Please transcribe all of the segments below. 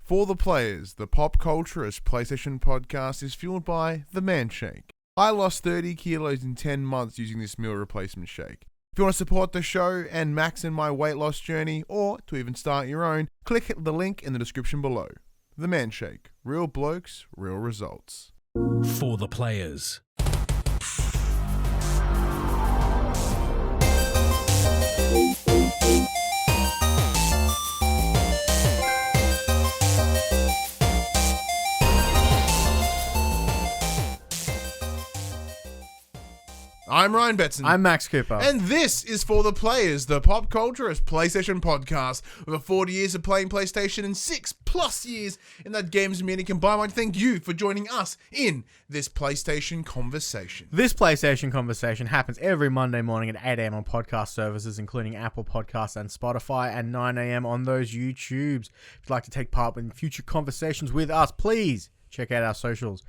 For the Players, the pop culturist PlayStation podcast is fueled by the Man Shake. I lost 30 kilos in 10 months using this meal replacement shake. If you want to support the show and max in my weight loss journey, or to even start your own, click the link in the description below. The Man Shake. Real blokes, real results. For the Players. I'm Ryan Betson. I'm Max Cooper. And this is For the Players, the pop culturist PlayStation podcast. Over 40 years of playing PlayStation and 6+ years in that games media combined. I want to thank you for joining us in this PlayStation conversation. This PlayStation conversation happens every Monday morning at 8 a.m. on podcast services, including Apple Podcasts and Spotify, and 9 a.m. on those YouTubes. If you'd like to take part in future conversations with us, please check out our socials.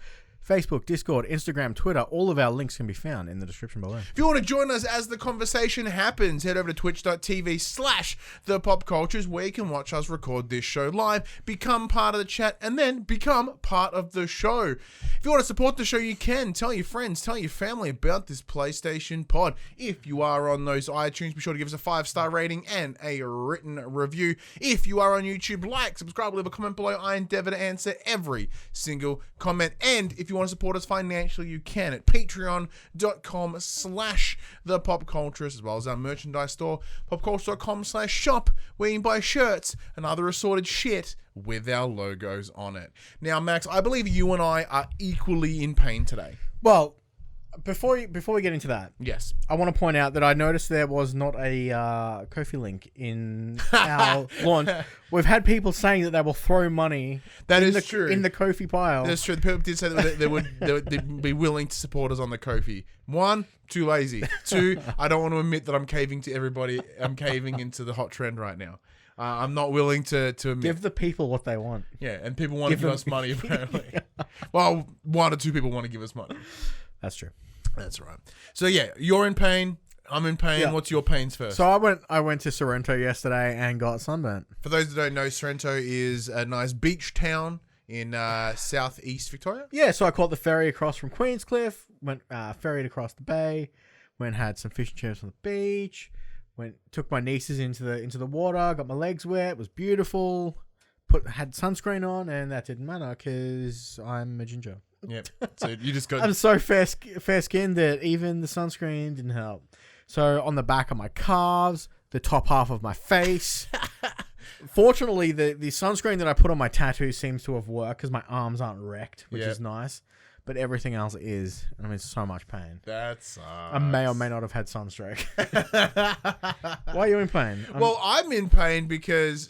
Facebook, Discord, Instagram, Twitter, all of our links can be found in the description below. If you want to join us as the conversation happens, head over to twitch.tv/thepopcultures where you can watch us record this show live, become part of the chat, and then become part of the show. If you want to support the show, you can. Tell your friends, tell your family about this PlayStation pod. If you are on those iTunes, be sure to give us a 5-star rating and a written review. If you are on YouTube, like, subscribe, leave a comment below. I endeavor to answer every single comment. And if you want to support us financially, you can at patreon.com/thepopculturist, as well as our merchandise store, popculture.com/shop, where you can buy shirts and other assorted shit with our logos on it. Now, Max, I believe you and I are equally in pain today. Well, before we get into that, Yes. I want to point out that I noticed there was not a Ko-fi link in our launch. We've had people saying that they will throw money True. in the Ko-fi pile. That's true. The people did say that they'd be willing to support us on the Ko-fi. 1, too lazy. 2, I don't want to admit that I'm caving to everybody. I'm caving into the hot trend right now. I'm not willing to admit. Give the people what they want. Yeah, and people want to give us money, apparently. Well, 1 or 2 people want to give us money. That's true. That's right. So, yeah, you're in pain. I'm in pain. Yeah. What's your pains first? So I went to Sorrento yesterday and got sunburnt. For those that don't know, Sorrento is a nice beach town in southeast Victoria. Yeah, so I caught the ferry across from Queenscliff, went ferried across the bay, went had some fish and chips on the beach, took my nieces into the water, got my legs wet, it was beautiful, had sunscreen on, and that didn't matter because I'm a ginger. Yep. So you just got. I'm so fair skinned that even the sunscreen didn't help. So on the back of my calves, the top half of my face. Fortunately, the sunscreen that I put on my tattoo seems to have worked because my arms aren't wrecked, which is nice. But everything else is, and I'm in so much pain. That sucks. I may or may not have had sunstroke. Why are you in pain? I'm in pain because,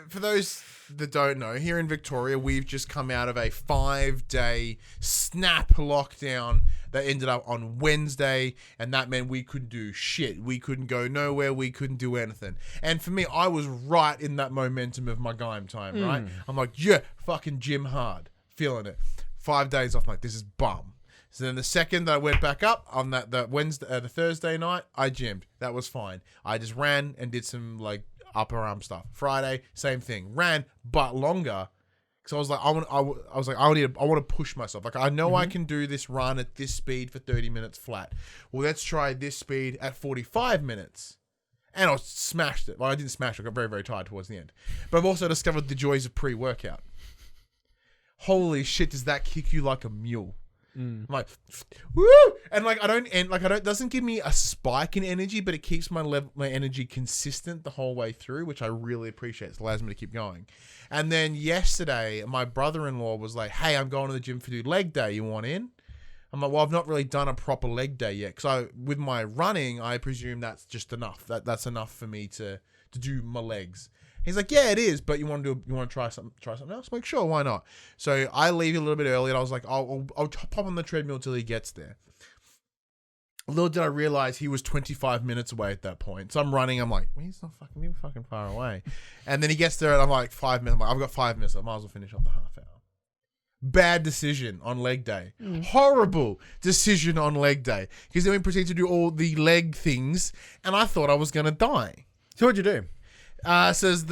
for those that don't know, here in Victoria, we've just come out of a 5-day snap lockdown that ended up on Wednesday, and that meant we couldn't do shit. We couldn't go nowhere. We couldn't do anything. And for me, I was right in that momentum of my game time, right? I'm like, yeah, fucking gym hard. Feeling it. 5 days off, I'm like, this is bum. So then the second that I went back up on that Wednesday, the Thursday night, I gymmed. That was fine. I just ran and did some like upper arm stuff. Friday, same thing. Ran, but longer. Because I was like, I want to push myself. Like I know I can do this run at this speed for 30 minutes flat. Well, let's try this speed at 45 minutes. And I smashed it. Well, I didn't smash it. I got very, very tired towards the end. But I've also discovered the joys of pre-workout. Holy shit, does that kick you like a mule? I'm like, woo! And it doesn't give me a spike in energy, but it keeps my energy consistent the whole way through, which I really appreciate. It allows me to keep going. And then yesterday, my brother-in-law was like, hey, I'm going to the gym for leg day. You want in? I'm like, well, I've not really done a proper leg day yet. Because with my running, I presume that's just enough. That's enough for me to do my legs. He's like, yeah, it is, but you want to try something else? I'm like, sure, why not? So I leave a little bit early, and I was like, I'll pop on the treadmill till he gets there. Little did I realize he was 25 minutes away at that point. So I'm running. I'm like, well, he's not fucking far away. And then he gets there, and I'm like, 5 minutes. I'm like, I've got 5 minutes. I might as well finish off the half hour. Bad decision on leg day. Horrible decision on leg day. Because then we proceeded to do all the leg things, and I thought I was going to die. So what'd you do? Says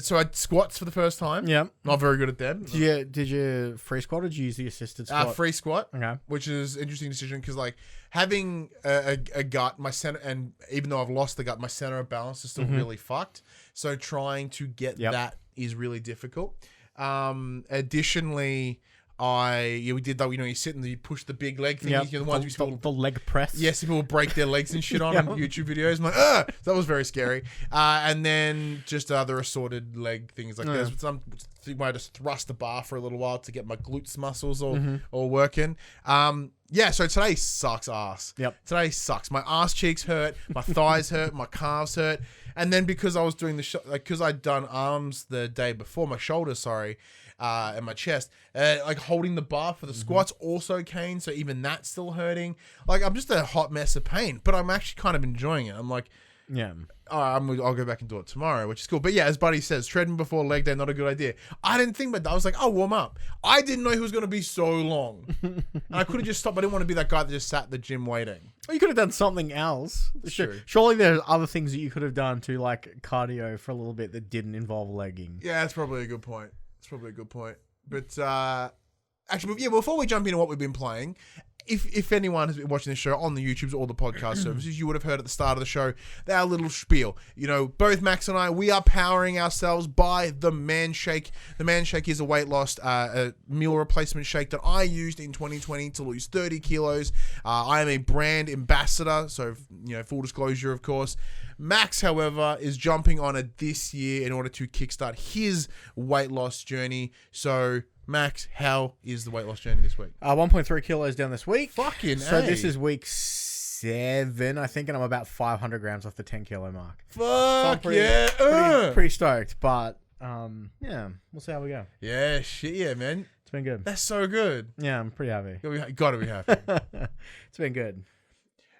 so I squats for the first time. Yeah. Not very good at them. Did you free squat or did you use the assisted squat? Free squat. Okay. Which is an interesting decision because like having a gut, my center, and even though I've lost the gut, my center of balance is still really fucked. So trying to get that is really difficult. Additionally, we did that. You sit and you push the big leg thing. Yep. You're the ones the leg press. Yes, people will break their legs and shit on YouTube videos. I'm like, that was very scary. And then just other assorted leg things like this. Some where I just thrust the bar for a little while to get my glutes muscles all working. So today sucks ass. Yep. Today sucks. My ass cheeks hurt, my thighs hurt, my calves hurt. And then because I was doing because I'd done arms the day before, my shoulders, and my chest, like holding the bar for the squats also cane, so even that's still hurting. Like I'm just a hot mess of pain, but I'm actually kind of enjoying it. I'm like, I'll go back and do it tomorrow, which is cool. But yeah, as Buddy says, treading before leg day, not a good idea. I didn't think about that. I was like, I'll warm up. I didn't know he was going to be so long. And I could have just stopped. I didn't want to be that guy that just sat at the gym waiting. Well, you could have done something else. True. Surely there's other things that you could have done to like cardio for a little bit that didn't involve legging. Yeah, that's probably a good point. But actually, before we jump into what we've been playing, if anyone has been watching this show on the YouTubes or the podcast services, you would have heard at the start of the show our little spiel. Both Max and I, we are powering ourselves by the Man Shake. The Man Shake is a weight loss a meal replacement shake that I used in 2020 to lose 30 kilos. I am a brand ambassador, so full disclosure, of course. Max, however, is jumping on it this year in order to kickstart his weight loss journey. So, Max, how is the weight loss journey this week? 1.3 kilos down this week. Fucking So A. this is week 7, I think, and I'm about 500 grams off the 10 kilo mark. Fuck So pretty stoked, but we'll see how we go. Yeah, shit, yeah, man. It's been good. That's so good. Yeah, I'm pretty happy. Gotta be happy. It's been good.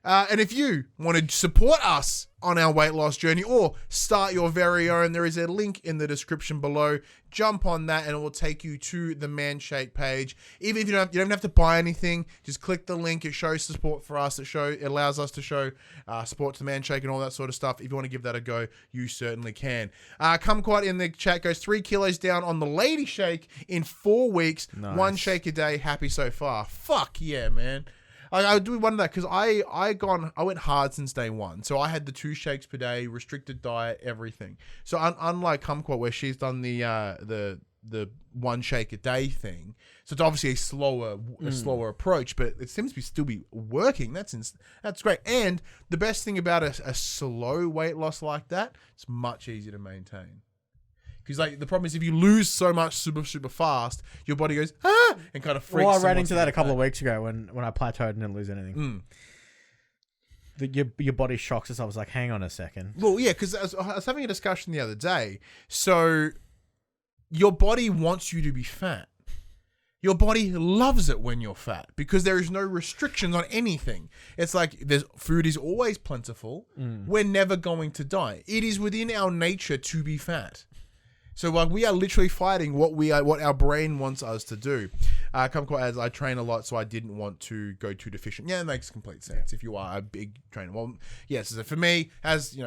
And if you want to support us on our weight loss journey or start your very own, there is a link in the description below. Jump on that and it will take you to the Man Shake page. Even if you don't have to buy anything, just click the link. It shows support for us. It allows us to show support to the Man Shake and all that sort of stuff. If you want to give that a go, you certainly can. Kumquat in the chat goes 3 kilos down on the Lady Shake in 4 weeks. Nice. 1 shake a day. Happy so far. Fuck yeah, man. I do wonder that because I went hard since day one. So I had the 2 shakes per day, restricted diet, everything. So unlike Kumquat where she's done the 1 shake a day thing, so it's obviously a slower approach, but it seems to still be working. That's great. And the best thing about a slow weight loss like that, it's much easier to maintain. Because like the problem is if you lose so much super fast, your body goes and kind of freaks. Well, I ran into that a couple of weeks ago when I plateaued and didn't lose anything. Your body shocks us. I was like, hang on a second. Well, yeah, because I was having a discussion the other day. So your body wants you to be fat. Your body loves it when you're fat because there is no restrictions on anything. It's like food is always plentiful. We're never going to die. It is within our nature to be fat. So like we are literally fighting what our brain wants us to do. Kumquat adds, I train a lot, so I didn't want to go too deficient. Yeah, it makes complete sense if you are a big trainer. Well, yes, so for me, as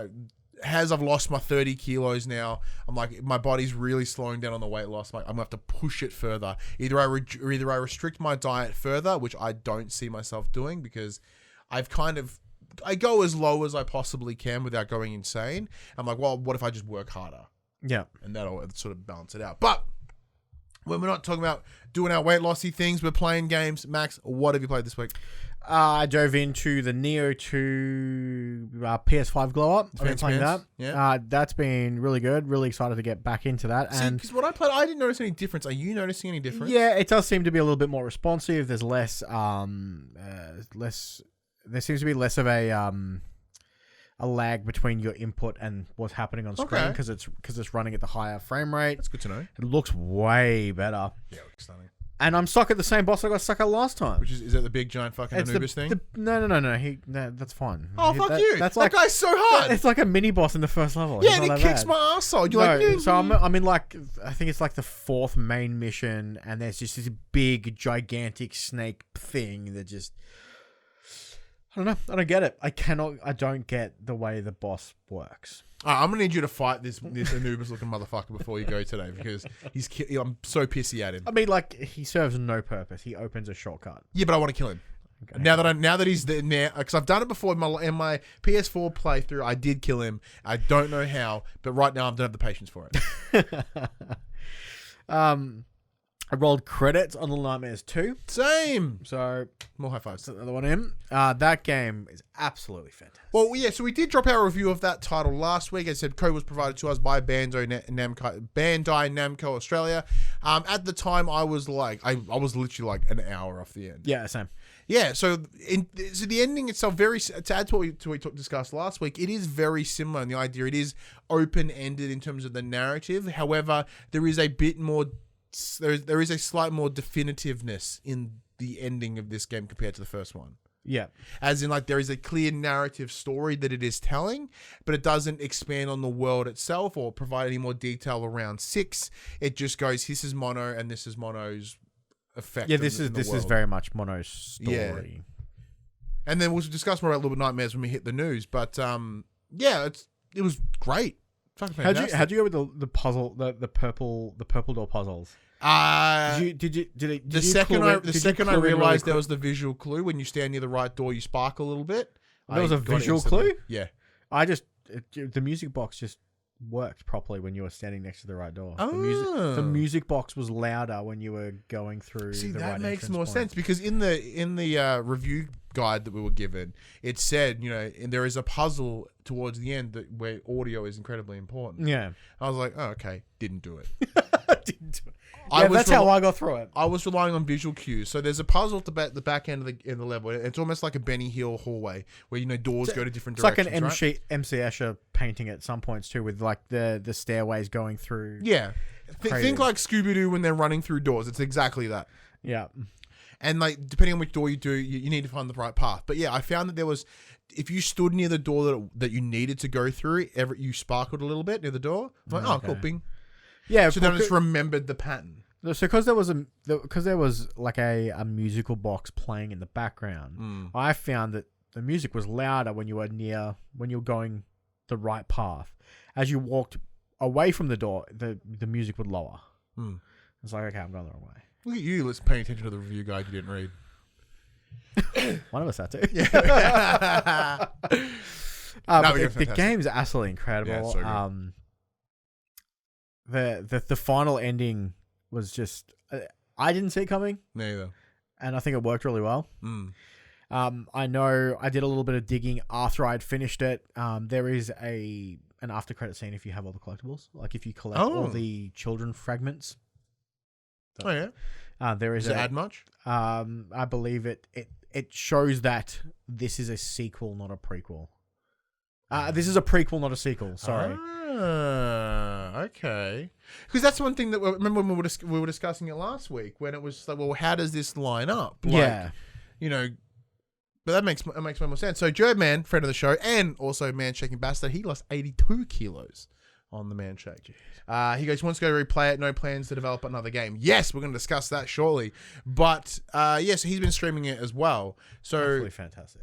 I've lost my 30 kilos now, I'm like, my body's really slowing down on the weight loss. I'm gonna have to push it further. Either I restrict my diet further, which I don't see myself doing because I go as low as I possibly can without going insane. I'm like, well, what if I just work harder? Yeah. And that'll sort of balance it out. But when we're not talking about doing our weight lossy things, we're playing games. Max, what have you played this week? I dove into the Neo 2 PS5 glow up. I've been playing that. Yeah. That's been really good. Really excited to get back into that. See, because what I played, I didn't notice any difference. Are you noticing any difference? Yeah, it does seem to be a little bit more responsive. There's less. There seems to be less of a lag between your input and what's happening on screen because it's running at the higher frame rate. That's good to know. It looks way better. Yeah, it looks stunning. And I'm stuck at the same boss I got stuck at last time. Which is that the big giant fucking Anubis thing? No. That's fine. Oh, fuck you. That's like, that guy's so hard. It's like a mini boss in the first level. Yeah, and it kicks my arsehole. You're like, so I'm in like, I think it's like the 4th main mission, and there's just this big, gigantic snake thing that just... I don't know. I don't get it. I don't get the way the boss works. I'm gonna need you to fight this Anubis looking motherfucker before you go today because I'm so pissy at him. I mean, like, he serves no purpose. He opens a shortcut. Yeah, but I want to kill him. Okay. Now that he's there, because I've done it before in my PS4 playthrough, I did kill him. I don't know how, but right now I don't have the patience for it. I rolled credits on Little Nightmares 2. Same. So More high fives. another one in. That game is absolutely fantastic. Well, yeah, so we did drop our review of that title last week. As I said, code was provided to us by Bandai Namco Australia. At the time, I was literally like an hour off the end. Yeah, same. Yeah, so the ending itself, to add to what we discussed last week, it is very similar in the idea. It is open-ended in terms of the narrative. However, there is a bit more... There is a slight more definitiveness in the ending of this game compared to the first one. Yeah. As in, like, there is a clear narrative story that it is telling, but it doesn't expand on the world itself or provide any more detail around 6. It just goes, this is Mono and this is Mono's effect. Yeah, this is very much Mono's story. Yeah. And then we'll discuss more about Little Nightmares when we hit the news. But, yeah, it was great. How'd you go with the puzzle, the purple door puzzles? The second I realized there was the visual clue when you stand near the right door, you spark a little bit. There was a visual clue? Yeah. The music box just worked properly when you were standing next to the right door. Oh. The music box was louder when you were going through. See, the that right makes more point. sense because in the review guide that we were given, it said, and there is a puzzle towards the end where audio is incredibly important. Yeah. I was like, oh, okay, didn't do it. Didn't do it. Yeah, that's how I got through it. I was relying on visual cues. So there's a puzzle at the back end of the level. It's almost like a Benny Hill hallway where doors go to different directions. It's like an MC Escher painting at some points too, with like the stairways going through. Yeah, think like Scooby Doo when they're running through doors. It's exactly that. Yeah, and like depending on which door you do, you need to find the right path. But yeah, I found that there was, if you stood near the door that you needed to go through, you sparkled a little bit near the door. I'm like, cool, bing. Yeah, so then I just remembered the pattern. So because there was like a musical box playing in the background, I found that the music was louder when you were going the right path. As you walked away from the door, the music would lower. It's like, okay, I'm going the wrong way. Look at you, let's pay attention to the review guide you didn't read. One of us had to. Yeah. The game's absolutely incredible. Yeah, so good. The final ending was just I didn't see it coming. Neither. And I think it worked really well. I know I did a little bit of digging after I'd finished it. There is an after credit scene if you have all the collectibles, like if you collect all the children fragments. Oh yeah. There is. Does it add much? I believe it shows that this is a sequel, not a prequel. This is a prequel, not a sequel. Sorry. Okay. Because that's one thing that remember when we were discussing it last week when it was like, well, how does this line up? Like, yeah. But that makes more sense. So Joe Man, friend of the show, and also Man Shaking Bastard, he lost 82 kilos on the Man Shake. He goes, wants to go replay it, no plans to develop another game. Yes, we're going to discuss that shortly. But so he's been streaming it as well. So absolutely fantastic.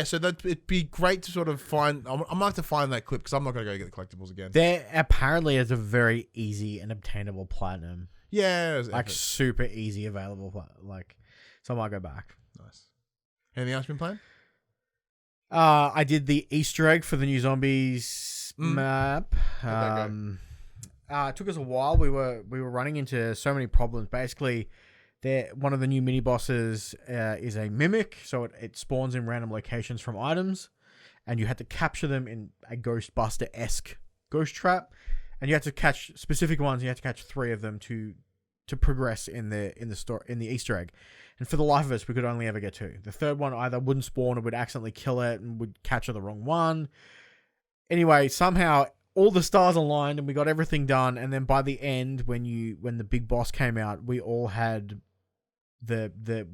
So it'd be great to sort of find. I'm gonna have to find that clip because I'm not gonna go get the collectibles again. There apparently is a very easy and obtainable platinum. Yeah, like super easy available. Like, so I might go back. Nice. Anything else been playing? I did the Easter egg for the new Zombies map. It took us a while. We were running into so many problems. Basically, one of the new mini bosses is a mimic, so it spawns in random locations from items, and you had to capture them in a Ghostbuster-esque ghost trap, and you had to catch specific ones. You had to catch 3 of them to progress in the Easter egg. And for the life of us, we could only ever get 2. The third one either wouldn't spawn or would accidentally kill it and would capture the wrong one. Anyway, somehow all the stars aligned and we got everything done. And then by the end, when the big boss came out, we all had the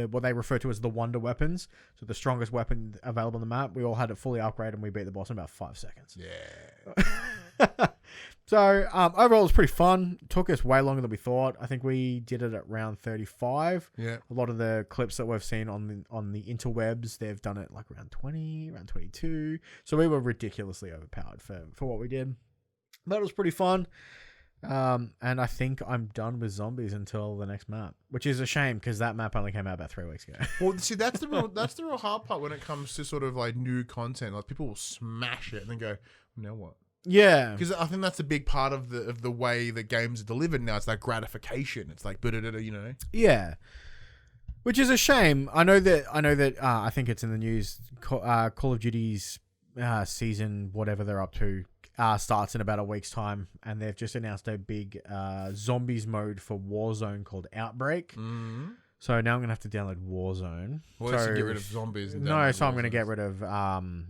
what they refer to as the wonder weapons. So the strongest weapon available on the map. We all had it fully upgraded and we beat the boss in about 5 seconds. Yeah. So overall, it was pretty fun. It took us way longer than we thought. I think we did it at round 35. Yeah. A lot of the clips that we've seen on the interwebs, they've done it like around 20, around 22. So we were ridiculously overpowered for what we did. But it was pretty fun. And I think I'm done with zombies until the next map, which is a shame because that map only came out about 3 weeks ago. Well, see, that's the real hard part when it comes to sort of like new content. Like people will smash it and then go, now what? Yeah, Because I think that's a big part of the way that games are delivered now. It's like gratification. It's like, you know. yeah, which is a shame. I know that. I think it's in the news. Call of Duty's season, whatever they're up to, starts in about a week's time, and they've just announced a big zombies mode for Warzone called Outbreak. Mm-hmm. So now I'm gonna have to download Warzone. Well, to get rid of zombies. And No, download so I'm gonna Warzone. get rid of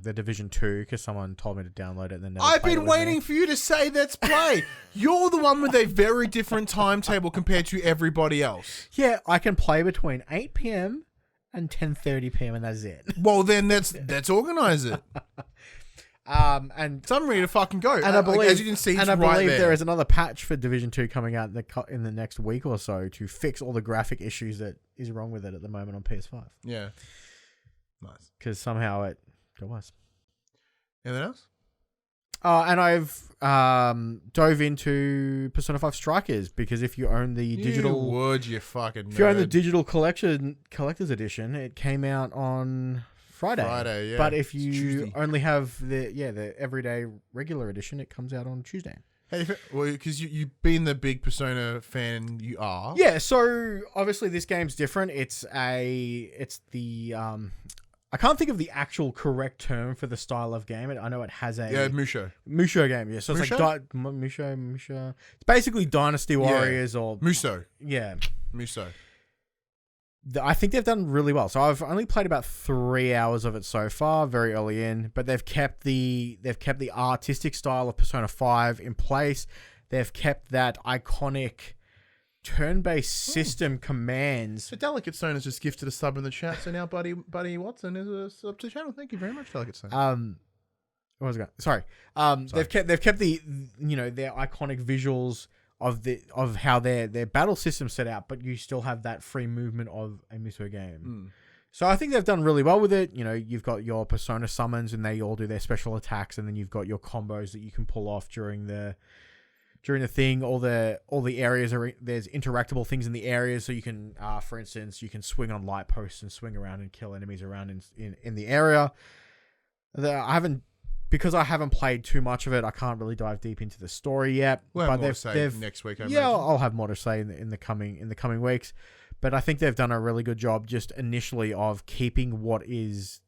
the Division 2 because someone told me to download it and then never I've played it been with me. waiting for you to say let's play. You're the one with a very different timetable compared to everybody else. Yeah, I can play between 8 p.m. and 10:30 p.m. and that's it. Well, then let's organize it. And So I'm ready to fucking go. And I believe, as you can see, it's and I right believe there. there is another patch for Division 2 coming out in the next week or so to fix all the graphic issues that is wrong with it at the moment on PS5. Yeah. Nice. Because somehow it was. Anything else? And I've dove into Persona 5 Strikers because if you own the digital, would you fucking? if you own the nerd. digital collector's edition, it came out on Friday. Yeah. But if It's you Tuesday. only have the everyday regular edition, it comes out on Tuesday. Hey, well, because you being the big Persona fan you are. Yeah, so obviously this game's different. It's the I can't think of the actual correct term for the style of game. I know it has a Musho game. Yeah, so it's Musho? like Musho. It's basically Dynasty Warriors or Muso. yeah. Muso. I think they've done really well. So I've only played about 3 hours of it so far, very early in, but they've kept the artistic style of Persona 5 in place. They've kept that iconic turn-based system commands. So Delicate Stone has just gifted a sub in the chat. So now Buddy Watson is a sub to the channel. Thank you very much, Delicate Stone. What was it? Sorry. They've kept the their iconic visuals of how their battle system's set out, but you still have that free movement of a Miso game. So I think they've done really well with it. You know, you've got your Persona summons and they all do their special attacks, and then you've got your combos that you can pull off during the thing. All the areas there's interactable things in the areas, so you can for instance, you can swing on light posts and swing around and kill enemies around in the area. Because I haven't played too much of it, I can't really dive deep into the story yet. We'll but have more to say next week. I imagine. I'll have more to say in the coming weeks. But I think they've done a really good job just initially of keeping what is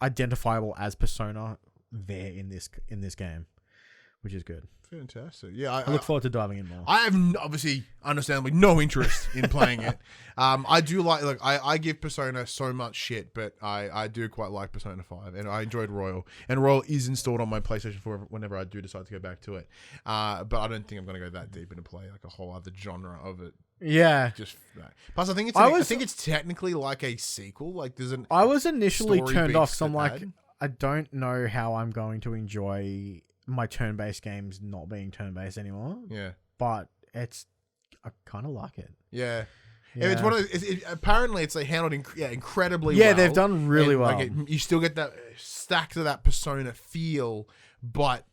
identifiable as Persona there in this game, which is good. Fantastic. Yeah, I look forward to diving in more. I have obviously, understandably, no interest in playing it. I do like I give Persona so much shit, but I do quite like Persona 5, and I enjoyed Royal. And Royal is installed on my PlayStation 4 whenever I do decide to go back to it. But I don't think I'm going to go that deep into play like a whole other genre of it. Yeah. Just plus, I think it's technically like a sequel. Like there's an. I was initially story turned off, beats so I'm that like, add. I don't know how I'm going to enjoy my turn-based games not being turn-based anymore. Yeah. But I kind of like it. Yeah. Yeah. It's one of apparently it's like handled incredibly well. Yeah, they've done really And, well. Like you still get that stack to that Persona feel, but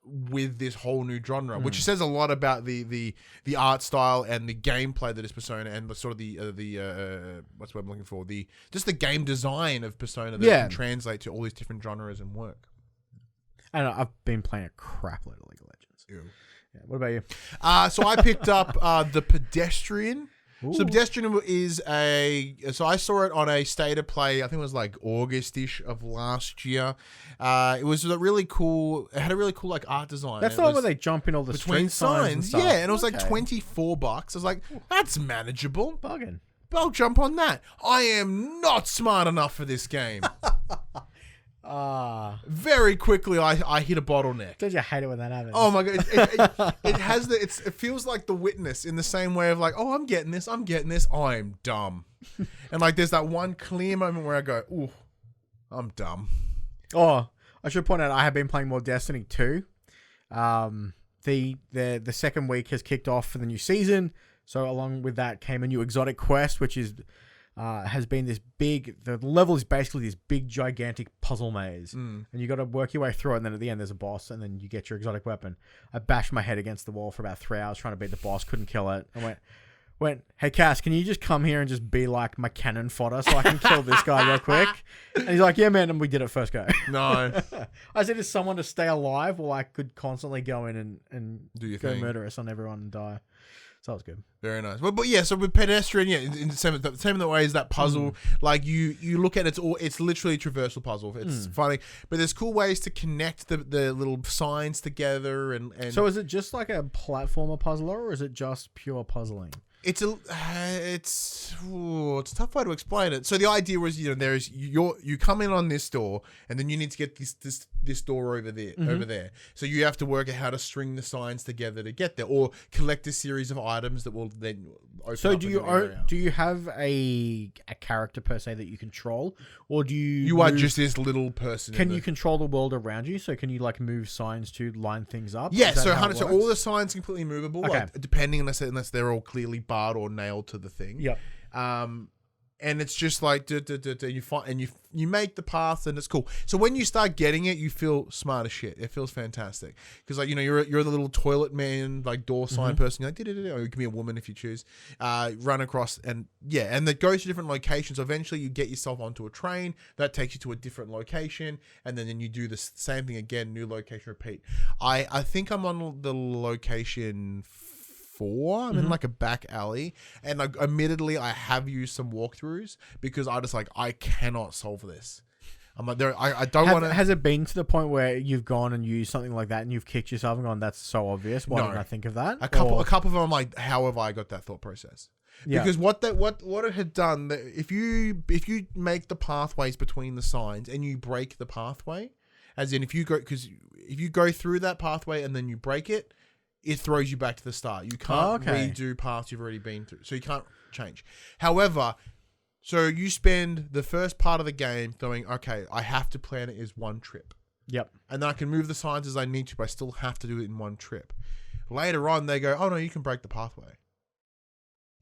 with this whole new genre, which says a lot about the art style and the gameplay that is Persona, and the sort of the what's what I'm looking for, just the game design of Persona that can translate to all these different genres and work. And I've been playing a crap load of League of Legends. Ew. Yeah, what about you? So I picked up the Pedestrian. Ooh. So Pedestrian is so I saw it on a state of play, I think it was like August-ish of last year. It was a really cool, it had a really cool like art design. That's It the one was where they jump in all the between street signs and stuff. yeah, and it was like Okay. $24. I was like, that's manageable. Bugging. I'll jump on that. I am not smart enough for this game. Very quickly, I hit a bottleneck. Don't you hate it when that happens? Oh my god! It has it feels like The Witness in the same way of like, oh, I'm getting this. I'm dumb, and like there's that one clear moment where I go, ooh, I'm dumb. Oh, I should point out I have been playing more Destiny 2. The second week has kicked off for the new season. So along with that came a new exotic quest, which is has been this big. The level is basically this big, gigantic puzzle maze, and you got to work your way through it. And then at the end, there's a boss, and then you get your exotic weapon. I bashed my head against the wall for about 3 hours trying to beat the boss. Couldn't kill it. I went, hey Cass, can you just come here and just be like my cannon fodder so I can kill this guy real quick? And he's like, yeah, man. And we did it first go. No. I said, is someone to stay alive, or I could constantly go in and Do your go thing. murderous on everyone and die. So that was good. Very nice. Well, but yeah, so with Pedestrian, yeah, in the same way as that puzzle, like you look at it's literally a traversal puzzle. It's funny, but there's cool ways to connect the little signs together and. So is it just like a platformer puzzler, or is it just pure puzzling? It's a tough way to explain it. So the idea was, there's you come in on this door, and then you need to get this door over there. So you have to work out how to string the signs together to get there, or collect a series of items that will then open. So up do you have a character per se that you control, or do you? You are just this little person. Can you control the world around you? So can you like move signs to line things up? Yeah. So all the signs are completely movable, Okay. like, depending unless they're all clearly barred or nailed to the thing. Yep. And it's just like you find and you make the path, and it's cool. So when you start getting it, you feel smart as shit. It feels fantastic because you're the little toilet man, like door sign person. You're like, or you can be a woman if you choose. Run across and that goes to different locations. Eventually, you get yourself onto a train that takes you to a different location, and then you do the same thing again, new location, repeat. I think I'm on the location 4. I'm in like a back alley, and admittedly I have used some walkthroughs because I cannot solve this. I'm like, I don't want to. Has it been to the point where you've gone and used something like that and you've kicked yourself and gone, that's so obvious, why didn't I think of that? A couple of them I'm like, how have I got that thought process? Yeah. Because what it had done, if you make the pathways between the signs and you break the pathway, as in if you go through that pathway and then you break it, it throws you back to the start. You can't redo paths you've already been through. So you can't change. However, so you spend the first part of the game going, okay, I have to plan it as one trip. Yep. And then I can move the signs as I need to, but I still have to do it in one trip. Later on, they go, oh no, you can break the pathway.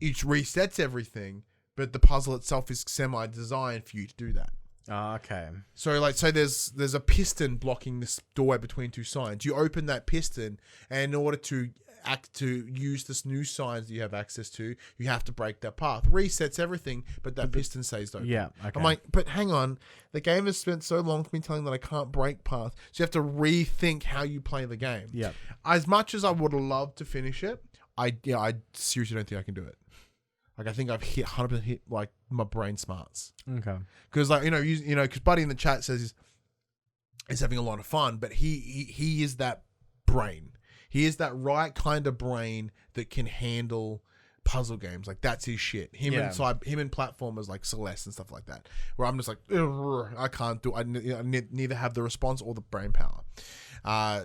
It resets everything, but the puzzle itself is semi-designed for you to do that. Okay. So there's a piston blocking this doorway between two signs. You open that piston, and in order to use this new signs that you have access to, you have to break that path. Resets everything, but that piston stays open. Yeah. Okay. I'm like, but hang on, the game has spent so long for me telling that I can't break paths, so you have to rethink how you play the game. Yeah. As much as I would love to finish it, I seriously don't think I can do it. Like, I think I've 100% hit like my brain smarts. Okay. Because because Buddy in the chat says he's having a lot of fun, but he is that brain. He is that right kind of brain that can handle puzzle games. Like, that's his shit. Him and platformers like Celeste and stuff like that. Where I'm just like, I can't do. I neither have the response or the brain power.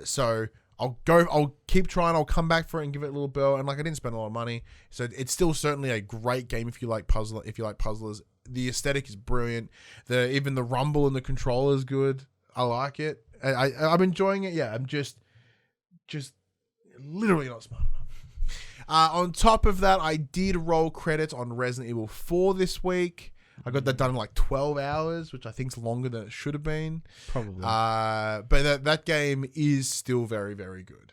So I'll keep trying. I'll come back for it and give it a little bell. And like, I didn't spend a lot of money, so it's still certainly a great game if you like puzzlers. The aesthetic is brilliant. Even the rumble and the controller is good. I like it. I'm enjoying it. Yeah, I'm just literally not smart enough. On top of that, I did roll credits on Resident Evil 4 this week. I got that done in like 12 hours, which I think is longer than it should have been. Probably. But that game is still very, very good.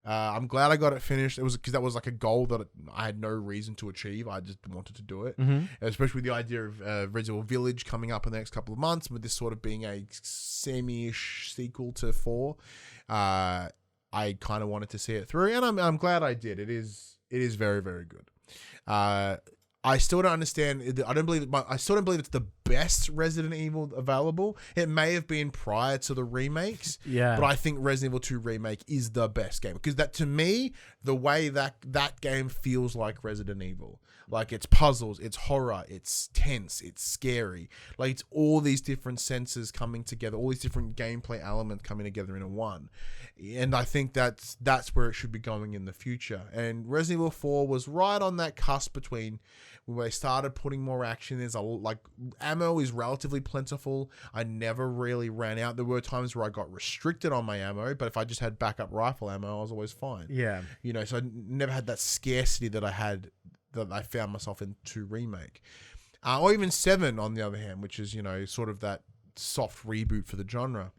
I'm glad I got it finished. It was because that was like a goal that I had no reason to achieve. I just wanted to do it, especially with the idea of Resident Evil Village coming up in the next couple of months, with this sort of being a semi-ish sequel to 4. I kind of wanted to see it through, and I'm glad I did. It is very, very good. I still don't understand. I still don't believe it's the best Resident Evil available. It may have been prior to the remakes, but I think Resident Evil 2 Remake is the best game, because that, to me, the way that game feels like Resident Evil. Like, it's puzzles, it's horror, it's tense, it's scary. Like, it's all these different senses coming together, all these different gameplay elements coming together in one. And I think that's where it should be going in the future. And Resident Evil 4 was right on that cusp between When they started putting more action, ammo is relatively plentiful. I never really ran out. There were times where I got restricted on my ammo, but if I just had backup rifle ammo, I was always fine. Yeah. So I never had that scarcity that I found myself in 2 Remake. Or even 7 on the other hand, which is, sort of that soft reboot for the genre.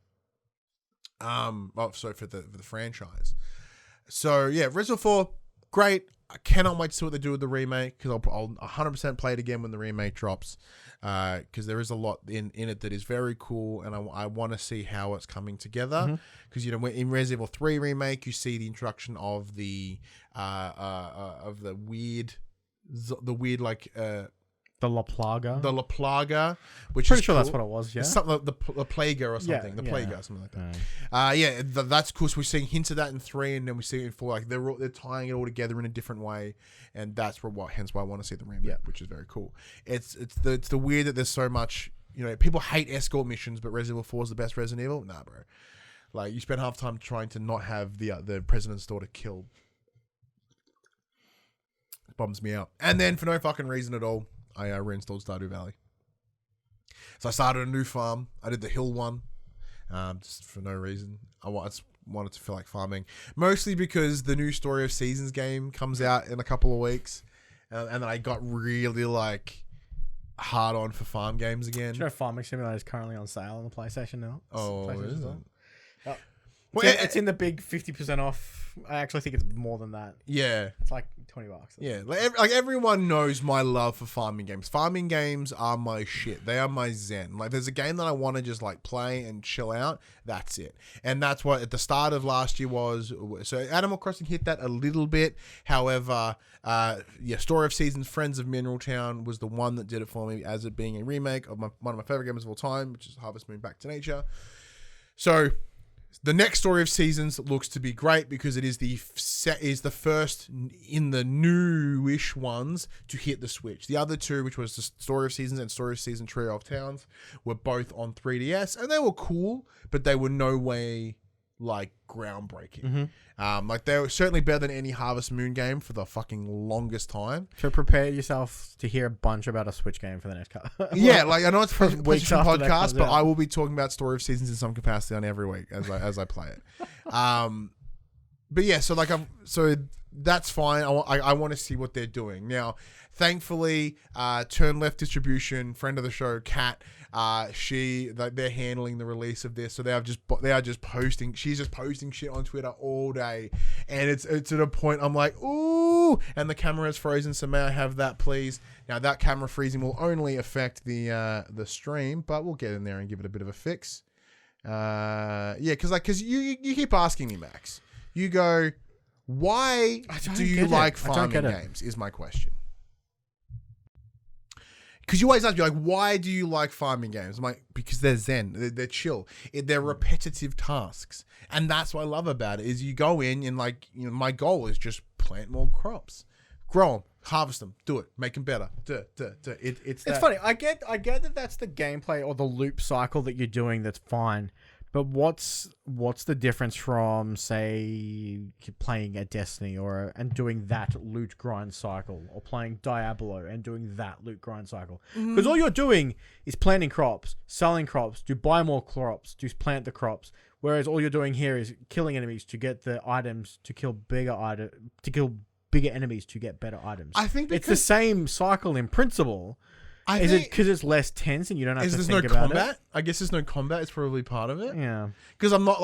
For the franchise. So yeah, Resident Evil 4, great. I cannot wait to see what they do with the remake, because I'll 100% play it again when the remake drops, because there is a lot in it that is very cool, and I want to see how it's coming together. Because in Resident Evil 3 remake, you see the introduction of the weird The La Plaga. The La Plaga, which Pretty is sure cool. that's what it was, yeah. It's something like the Plaga or something. Yeah, the Plaga, something like that. That's cool. So we're seeing hints of that in 3, and then we see it in 4. Like they're tying it all together in a different way, and that's hence why I want to see the remake, which is very cool. It's the weird that there's so much. People hate escort missions, but Resident Evil 4 is the best Resident Evil. Nah, bro. Like you spend half time trying to not have the president's daughter killed. It bums me out. And then for no fucking reason at all, I reinstalled Stardew Valley. So I started a new farm. I did the hill one, just for no reason. I just wanted to feel like farming. Mostly because the new Story of Seasons game comes out in a couple of weeks. And then I got really hard on for farm games again. Do you know Farming Simulator is currently on sale on the PlayStation now? Oh, PlayStation is it? Oh. Well, It's in the big 50% off. I actually think it's more than that. Yeah. It's like $20. Yeah, like everyone knows my love for farming games. Farming games are my shit. They are my zen. Like there's a game that I want to just play and chill out. That's it. And that's what at the start of last year was. So Animal Crossing hit that a little bit. However, Story of Seasons, Friends of Mineral Town was the one that did it for me as it being a remake of one of my favorite games of all time, which is Harvest Moon Back to Nature. So the next Story of Seasons looks to be great because it is the first in the newish ones to hit the Switch. The other two, which was the Story of Seasons and Story of Season Trio of Towns, were both on 3DS, and they were cool, but they were no way groundbreaking. They were certainly better than any Harvest Moon game for the fucking longest time. So prepare yourself to hear a bunch about a Switch game for the next couple. Yeah, I know it's a Weeks PlayStation after that podcast, comes but out. I will be talking about Story of Seasons in some capacity on every week as I play it. But yeah, so that's fine. I want to see what they're doing now. Thankfully, Turn Left Distribution, friend of the show, Kat, they're handling the release of this, so they are just posting. She's just posting shit on Twitter all day, and it's at a point I'm like, ooh, and the camera is frozen. So may I have that, please? Now that camera freezing will only affect the stream, but we'll get in there and give it a bit of a fix. Because you keep asking me, Max. You go, why do you like farming games? Is my question. Because you always ask me, why do you like farming games? I'm like, because they're zen. They're chill. They're repetitive tasks. And that's what I love about it, is you go in and, my goal is just plant more crops. Grow them. Harvest them. Do it. Make them better. It's funny. I get that that's the gameplay or the loop cycle that you're doing. That's fine. But what's the difference from, say, playing a Destiny and doing that loot grind cycle, or playing Diablo and doing that loot grind cycle? Because all you're doing is planting crops, selling crops, to buy more crops, to plant the crops. Whereas all you're doing here is killing enemies to get the items, to kill bigger enemies to get better items. I think it's the same cycle in principle. Is it because it's less tense and you don't have to think about it? I guess there's no combat. It's probably part of it. Yeah. Because I'm not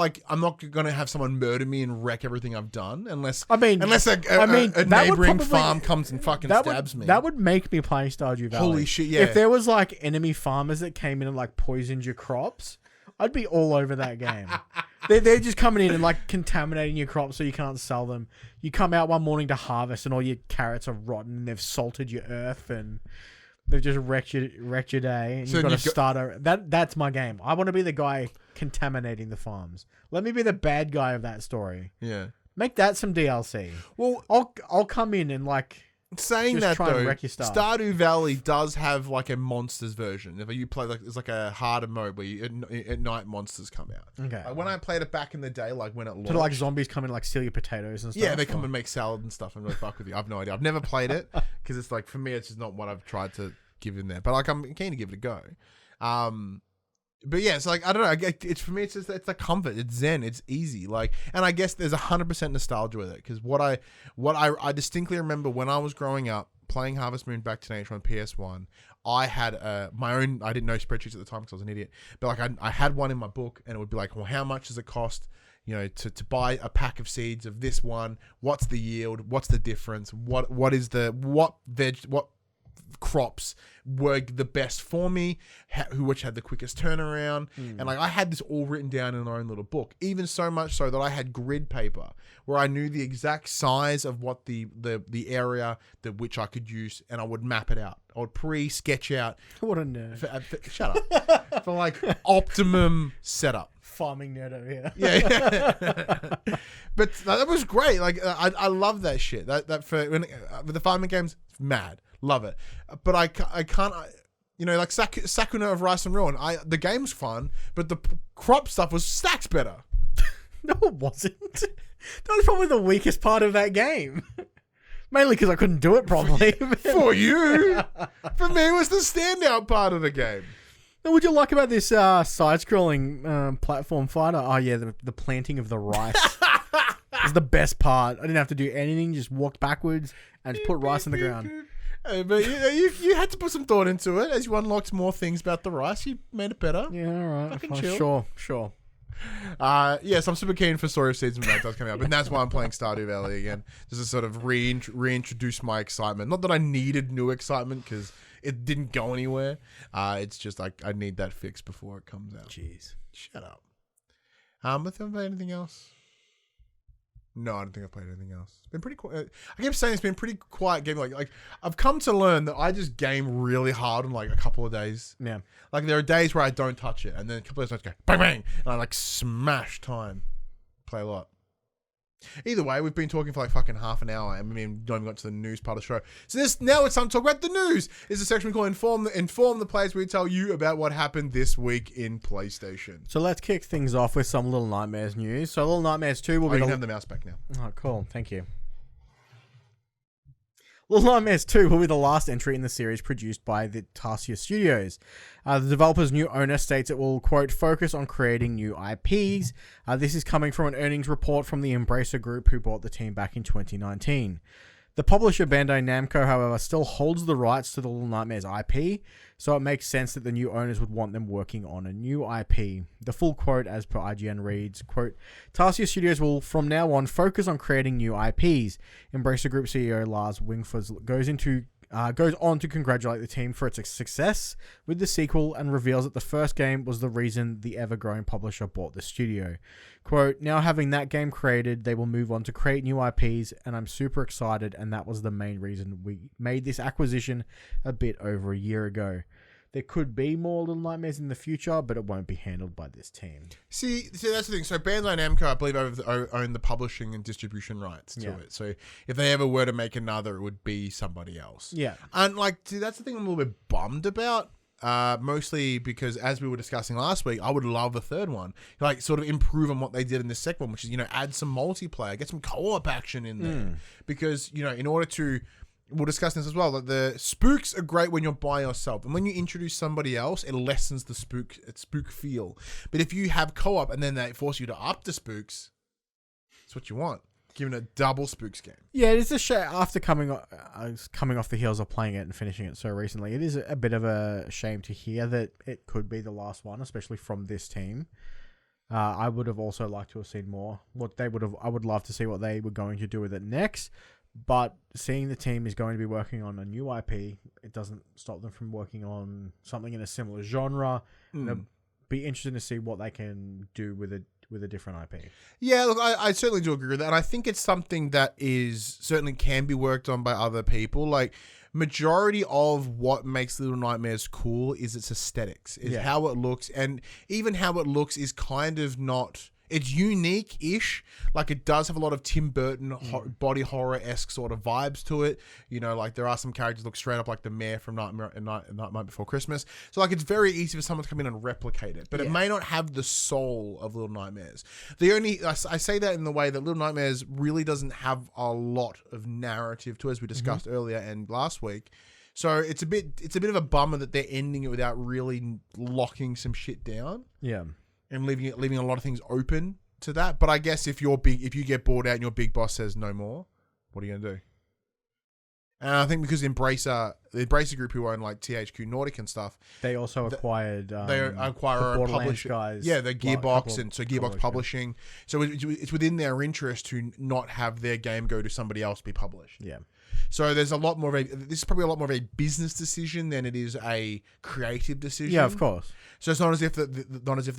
going to have someone murder me and wreck everything I've done unless a neighboring farm comes and fucking stabs me. That would make me play Stardew Valley. Holy shit, yeah. If there was enemy farmers that came in and poisoned your crops, I'd be all over that game. They're just coming in and contaminating your crops so you can't sell them. You come out one morning to harvest and all your carrots are rotten and they've salted your earth and they've just wrecked your day, and you've got to start over. That's my game. I want to be the guy contaminating the farms. Let me be the bad guy of that story. Yeah. Make that some DLC. Well, I'll come in and saying just that try though, and wreck your stuff. Stardew Valley does have a monsters version. If you play it's a harder mode where at night monsters come out. Okay. When I played it back in the day, when it launched, sort of zombies come in steal your potatoes and stuff. Yeah, they come and make salad and stuff and really fuck with you. I've no idea. I've never played it because it's like, for me, it's just not what I've tried to give in there. But like, I'm keen to give it a go. But yeah, it's like, I don't know. It's for me, it's just, it's like comfort. It's zen. It's easy. Like, and I guess there's 100% nostalgia with it, because what I distinctly remember when I was growing up playing Harvest Moon Back to Nature on PS1, I had my own. I didn't know spreadsheets at the time because I was an idiot. But like, I had one in my book, and it would be like, well, how much does it cost? You know, to buy a pack of seeds of this one? What's the yield? What's the difference? What crops were the best for me, which had the quickest turnaround, and like, I had this all written down in our own little book, even so much so that I had grid paper where I knew the exact size of what the area that which I could use, and I would map it out. I would sketch out. What a nerd. Shut up. For like optimum setup. Farming nerd over here. Yeah. But that was great. Like, I love that shit. That for with the farming games, mad. Love it. But I can't, you know, like Sakuna of Rice and Ruin. The game's fun, but the crop stuff was stacks better. No, it wasn't. That was probably the weakest part of that game. Mainly because I couldn't do it properly. For you. For me, it was the standout part of the game. What would you like about this side-scrolling platform fighter? Oh, yeah, the planting of the rice. Is the best part. I didn't have to do anything, just walked backwards and just put rice in the ground. But you had to put some thought into it. As you unlocked more things about the rice, you made it better. Yeah, all right. Fucking chill. Sure. Yes, I'm super keen for Story of Seeds when that does come out, and that's why I'm playing Stardew Valley again, just to sort of reintroduce my excitement. Not that I needed new excitement, because it didn't go anywhere. It's just like, I need that fix before it comes out. Jeez. Shut up. But have I played anything else? No, I don't think I've played anything else. It's been pretty quiet. I keep saying it's been pretty quiet game. Like I've come to learn that I just game really hard in like a couple of days. Yeah. Like, there are days where I don't touch it, and then a couple of days I go bang bang, and I like smash time. Play a lot. Either way, we've been talking for like fucking half an hour, and we haven't even got to the news part of the show. So now it's time to talk about the news. It's a section we call Inform the Players, where we tell you about what happened this week in PlayStation. So let's kick things off with some Little Nightmares news. So Little Nightmares 2 will be... you can have the mouse back now. Oh, cool. Thank you. Little Nightmares 2 will be the last entry in the series produced by the Tarsier Studios. The developer's new owner states it will, quote, focus on creating new IPs. This is coming from an earnings report from the Embracer Group, who bought the team back in 2019. The publisher Bandai Namco, however, still holds the rights to the Little Nightmares IP, so it makes sense that the new owners would want them working on a new IP. The full quote, as per IGN, reads, quote, Tarsier Studios will from now on focus on creating new IPs. Embracer Group CEO Lars Wingfors goes on to congratulate the team for its success with the sequel and reveals that the first game was the reason the ever-growing publisher bought the studio. Quote, now having that game created, they will move on to create new IPs, and I'm super excited, and that was the main reason we made this acquisition a bit over a year ago. There could be more Little Nightmares in the future, but it won't be handled by this team. See, that's the thing. So Bandai Namco, I believe, own the publishing and distribution rights to it. So if they ever were to make another, it would be somebody else. Yeah. And like, see, that's the thing I'm a little bit bummed about. Mostly because, as we were discussing last week, I would love a third one. Like, sort of improve on what they did in the second one, which is, you know, add some multiplayer, get some co-op action in there. Because, you know, in order to... We'll discuss this as well. That the spooks are great when you're by yourself, and when you introduce somebody else, it lessens the spook feel. But if you have co-op and then they force you to up the spooks, that's what you want. Giving a double spooks game. Yeah, it is a shame. After coming off the heels of playing it and finishing it so recently, it is a bit of a shame to hear that it could be the last one, especially from this team. I would have also liked to have seen more. I would love to see what they were going to do with it next. But seeing the team is going to be working on a new IP, it doesn't stop them from working on something in a similar genre. It'll be interesting to see what they can do with a different IP. Yeah, look, I certainly do agree with that. And I think it's something that certainly can be worked on by other people. Like, majority of what makes Little Nightmares cool is its aesthetics, is how it looks. And even how it looks is kind of not... It's unique-ish. Like, it does have a lot of Tim Burton body horror-esque sort of vibes to it. You know, like, there are some characters that look straight up like the mayor from Nightmare Before Christmas. So, like, it's very easy for someone to come in and replicate it. But it may not have the soul of Little Nightmares. I say that in the way that Little Nightmares really doesn't have a lot of narrative to it, as we discussed earlier and last week. So, it's a bit of a bummer that they're ending it without really locking some shit down. Yeah. And leaving a lot of things open to that. But I guess if you get bored out and your big boss says no more, what are you gonna do? And I think because the Embracer group who own like THQ Nordic and stuff, they also acquired they acquire the own publishing guys. Yeah, the Gearbox and so Gearbox Publishing. So it's within their interest to not have their game go to somebody else to be published. Yeah. So there's this is probably a lot more of a business decision than it is a creative decision. Yeah, of course. So it's not as if the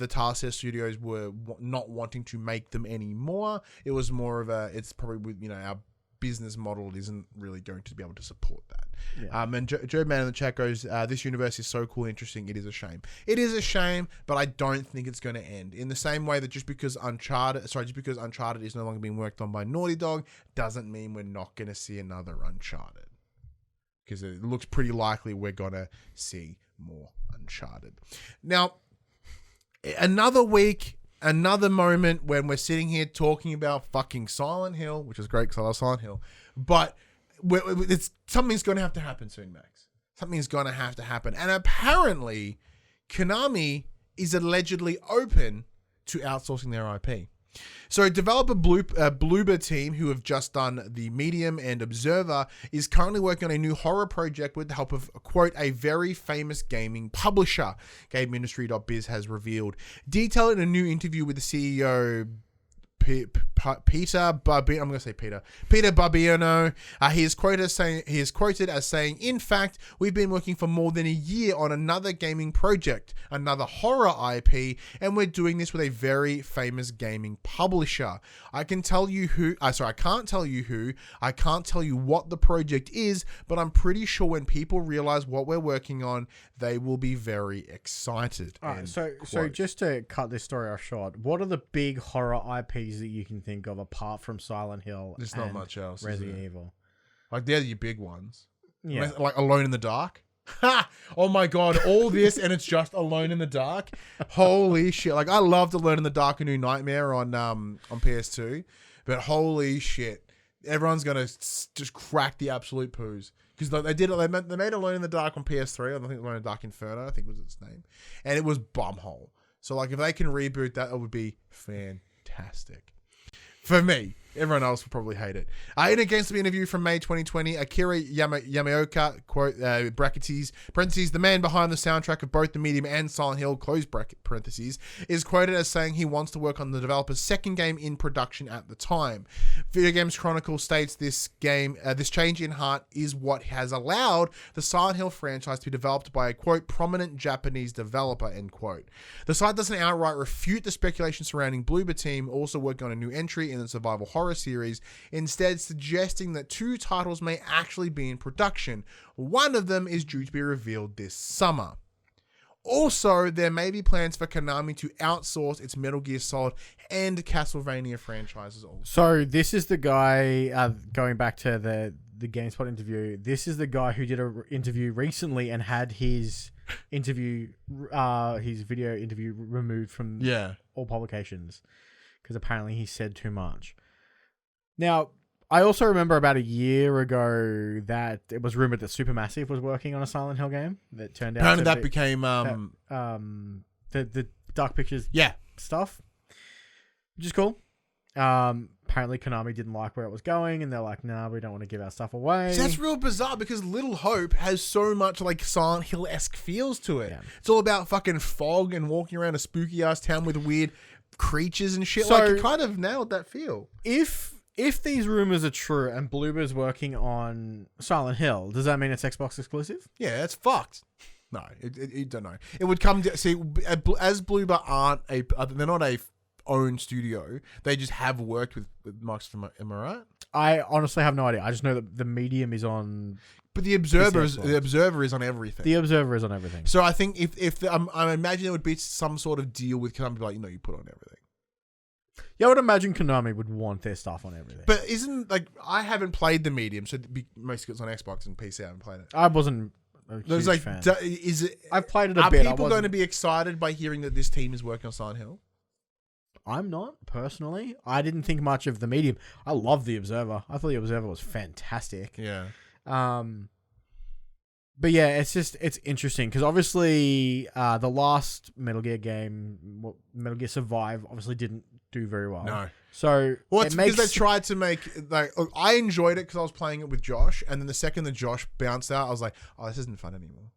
Tarsier studios were not wanting to make them anymore. It was more of it's probably, you know, our business model isn't really going to be able to support that. Yeah. And Joe Man in the chat goes, this universe is so cool and interesting. It is a shame. It is a shame, but I don't think it's going to end. In the same way that just because Uncharted is no longer being worked on by Naughty Dog doesn't mean we're not going to see another Uncharted. Because it looks pretty likely we're going to see more Uncharted. Now, another week, another moment when we're sitting here talking about fucking Silent Hill, which is great because I love Silent Hill, but something's going to have to happen soon, Max. Something's going to have to happen. And apparently, Konami is allegedly open to outsourcing their IP. So developer Bloober team, who have just done The Medium and Observer, is currently working on a new horror project with the help of, quote, a very famous gaming publisher, GameIndustry.biz has revealed. Detailed in a new interview with the CEO, Peter Barbiano. He is quoted as saying, "In fact, we've been working for more than a year on another gaming project, another horror IP, and we're doing this with a very famous gaming publisher. I can't tell you who. I can't tell you what the project is, but I'm pretty sure when people realize what we're working on, they will be very excited." All right, so just to cut this story off short, what are the big horror IPs that you can think of apart from Silent Hill? There's not much else. Resident Evil. Like, they're your big ones. Yeah. Like Alone in the Dark. Ha! Oh my god, all this and it's just Alone in the Dark. Holy shit. Like, I loved Alone in the Dark, A New Nightmare on PS2, but holy shit. Everyone's gonna just crack the absolute poos. Because they made Alone in the Dark on PS3, I think Alone in the Dark Inferno, I think was its name. And it was bumhole. So like, if they can reboot that, it would be fantastic. For me. Everyone else would probably hate it. In a GameStop interview from May 2020, Akira Yamaoka, quote, parentheses, the man behind the soundtrack of both The Medium and Silent Hill, close bracket, parentheses, is quoted as saying he wants to work on the developer's second game in production at the time. Video Games Chronicle states this change in heart is what has allowed the Silent Hill franchise to be developed by a, quote, prominent Japanese developer, end quote. The site doesn't outright refute the speculation surrounding Bloober team also working on a new entry in the survival horror series, instead suggesting that two titles may actually be in production. One of them is due to be revealed this summer. Also, there may be plans for Konami to outsource its Metal Gear Solid and Castlevania franchises also. So this is the guy, going back to the GameSpot interview, this is the guy who did an interview recently and had his video interview removed from all publications because apparently he said too much. Now, I also remember about a year ago that it was rumored that Supermassive was working on a Silent Hill game that turned out apparently that became the Dark Pictures stuff, which is cool. Apparently Konami didn't like where it was going and they're like, nah, we don't want to give our stuff away. So that's real bizarre because Little Hope has so much like Silent Hill-esque feels to it. Yeah. It's all about fucking fog and walking around a spooky ass town with weird creatures and shit. So, like, it kind of nailed that feel. If these rumors are true and Bloober's working on Silent Hill, does that mean it's Xbox exclusive? Yeah, it's fucked. No, it don't know. It would come to see as Bloober they're not a own studio. They just have worked with Microsoft. Am I right? I honestly have no idea. I just know that The Medium is on. But the Observer is on everything. The Observer is on everything. So I think if I imagine there would be some sort of deal with Konami, like, you put on everything. Yeah, I would imagine Konami would want their stuff on everything. But isn't like I haven't played the medium, so most of it's on Xbox and PC. I haven't played it. I wasn't a There's huge like, fan. is it? I've played it a Are bit. people going to be excited by hearing that this team is working on Silent Hill? I'm not, personally. I didn't think much of the medium. I love The Observer. I thought The Observer was fantastic. Yeah. But yeah, it's interesting because obviously the last Metal Gear game, Metal Gear Survive, obviously didn't do very well. No. So It's because they tried to make like look, I enjoyed it because I was playing it with Josh, and then the second that Josh bounced out, I was like, oh, this isn't fun anymore.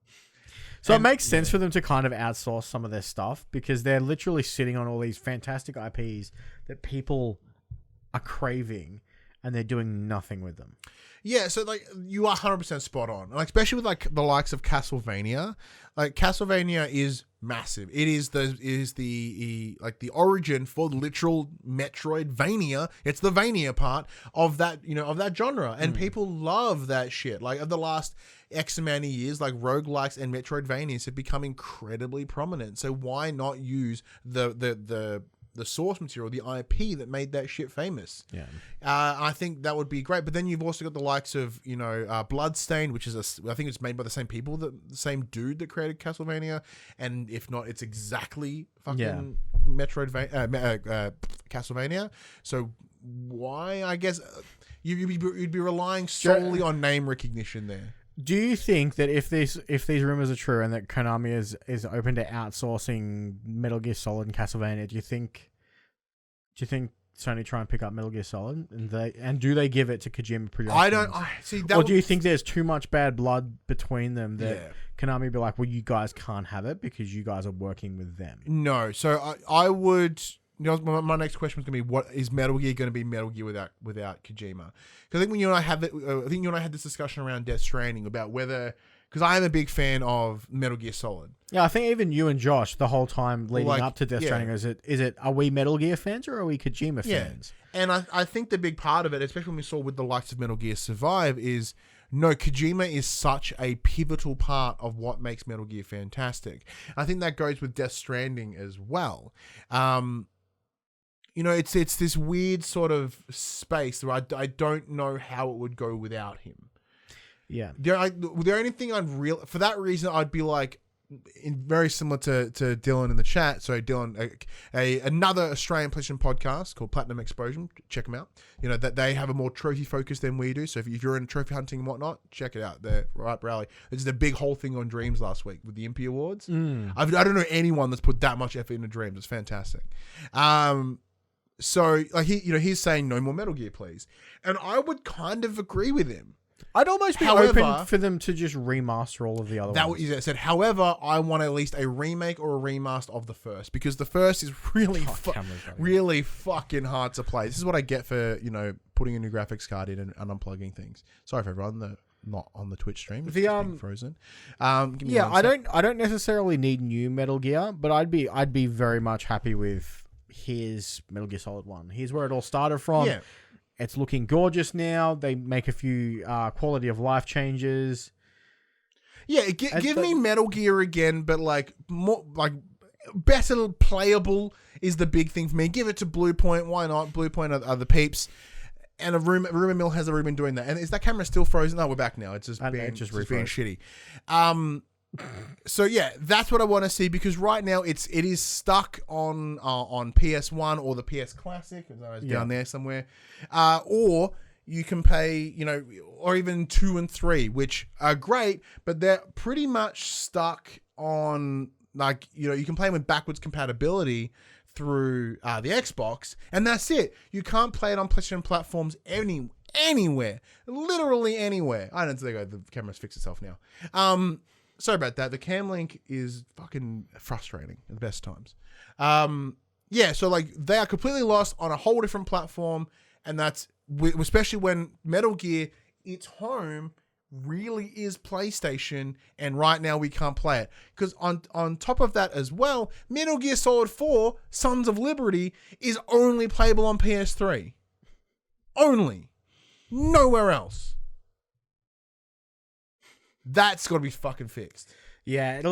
So it makes sense for them to kind of outsource some of their stuff because they're literally sitting on all these fantastic IPs that people are craving, and they're doing nothing with them. Yeah, so like you are 100% spot on. Like especially with like the likes of Castlevania. Like Castlevania is massive. It is the like the origin for literal Metroidvania. It's the Vania part of that, of that genre. And people love that shit. Like of the last X amount of years, like roguelikes and Metroidvanias have become incredibly prominent. So why not use the source material, the IP that made that shit famous? Yeah. I think that would be great. But then you've also got the likes of, Bloodstained, which is I think it's made by the same people, the same dude that created Castlevania. And if not, it's exactly fucking Castlevania. So why, I guess, you'd be relying solely on name recognition there. Do you think that if these rumors are true and that Konami is open to outsourcing Metal Gear Solid and Castlevania, do you think Sony try and pick up Metal Gear Solid and do they give it to Kojima Productions? I don't see that. Or do you think there's too much bad blood between them that Konami be like, well, you guys can't have it because you guys are working with them? No. So I would. My next question was going to be, what is Metal Gear going to be Metal Gear without Kojima? Because I think when you and I had this discussion around Death Stranding about whether, because I am a big fan of Metal Gear Solid. Yeah, I think even you and Josh the whole time leading up to Death Stranding, is it are we Metal Gear fans or are we Kojima fans? And I think the big part of it, especially when we saw with the likes of Metal Gear Survive, is no, Kojima is such a pivotal part of what makes Metal Gear fantastic. I think that goes with Death Stranding as well. It's this weird sort of space where I don't know how it would go without him. Yeah. The only thing for that reason, I'd be like, very similar to Dylan in the chat. So Dylan, another Australian PlayStation podcast called Platinum Exposure. Check them out. That they have a more trophy focus than we do. So if you're in trophy hunting and whatnot, check it out. They're right up rally. This is a big whole thing on Dreams last week with the Impy Awards. I don't know anyone that's put that much effort into Dreams. It's fantastic. So like he's saying no more Metal Gear, please, and I would kind of agree with him. I'd almost be open for them to just remaster all of the other ones. That what you said. However, I want at least a remake or a remaster of the first, because the first is really fucking hard to play. This is what I get for putting a new graphics card in and unplugging things. Sorry for everyone not on the Twitch stream. It's being frozen. I don't necessarily need new Metal Gear, but I'd be very much happy with his Metal Gear Solid 1. Here's where it all started from. Yeah. It's looking gorgeous now. They make a few quality of life changes. Yeah, give me Metal Gear again, but like more like better playable is the big thing for me. Give it to Blue Point. Why not? Blue Point are the peeps. And Rumor Mill has already been doing that. And is that camera still frozen? No, we're back now. It's just being shitty. So yeah, that's what I want to see, because right now it is stuck on PS1 or the PS Classic, as I was down there somewhere, or you can pay, or even 2 and 3, which are great, but they're pretty much stuck on you can play them with backwards compatibility through the Xbox, and that's it. You can't play it on PlayStation platforms anywhere, literally anywhere. I don't think the camera's fixed itself now. Sorry about that. The cam link is fucking frustrating at the best times. So like they are completely lost on a whole different platform, and that's especially when Metal Gear, its home really is PlayStation, and right now we can't play it. Because on top of that as well, Metal Gear Solid 4, Sons of Liberty, is only playable on PS3. Only. Nowhere else. That's got to be fucking fixed. Yeah,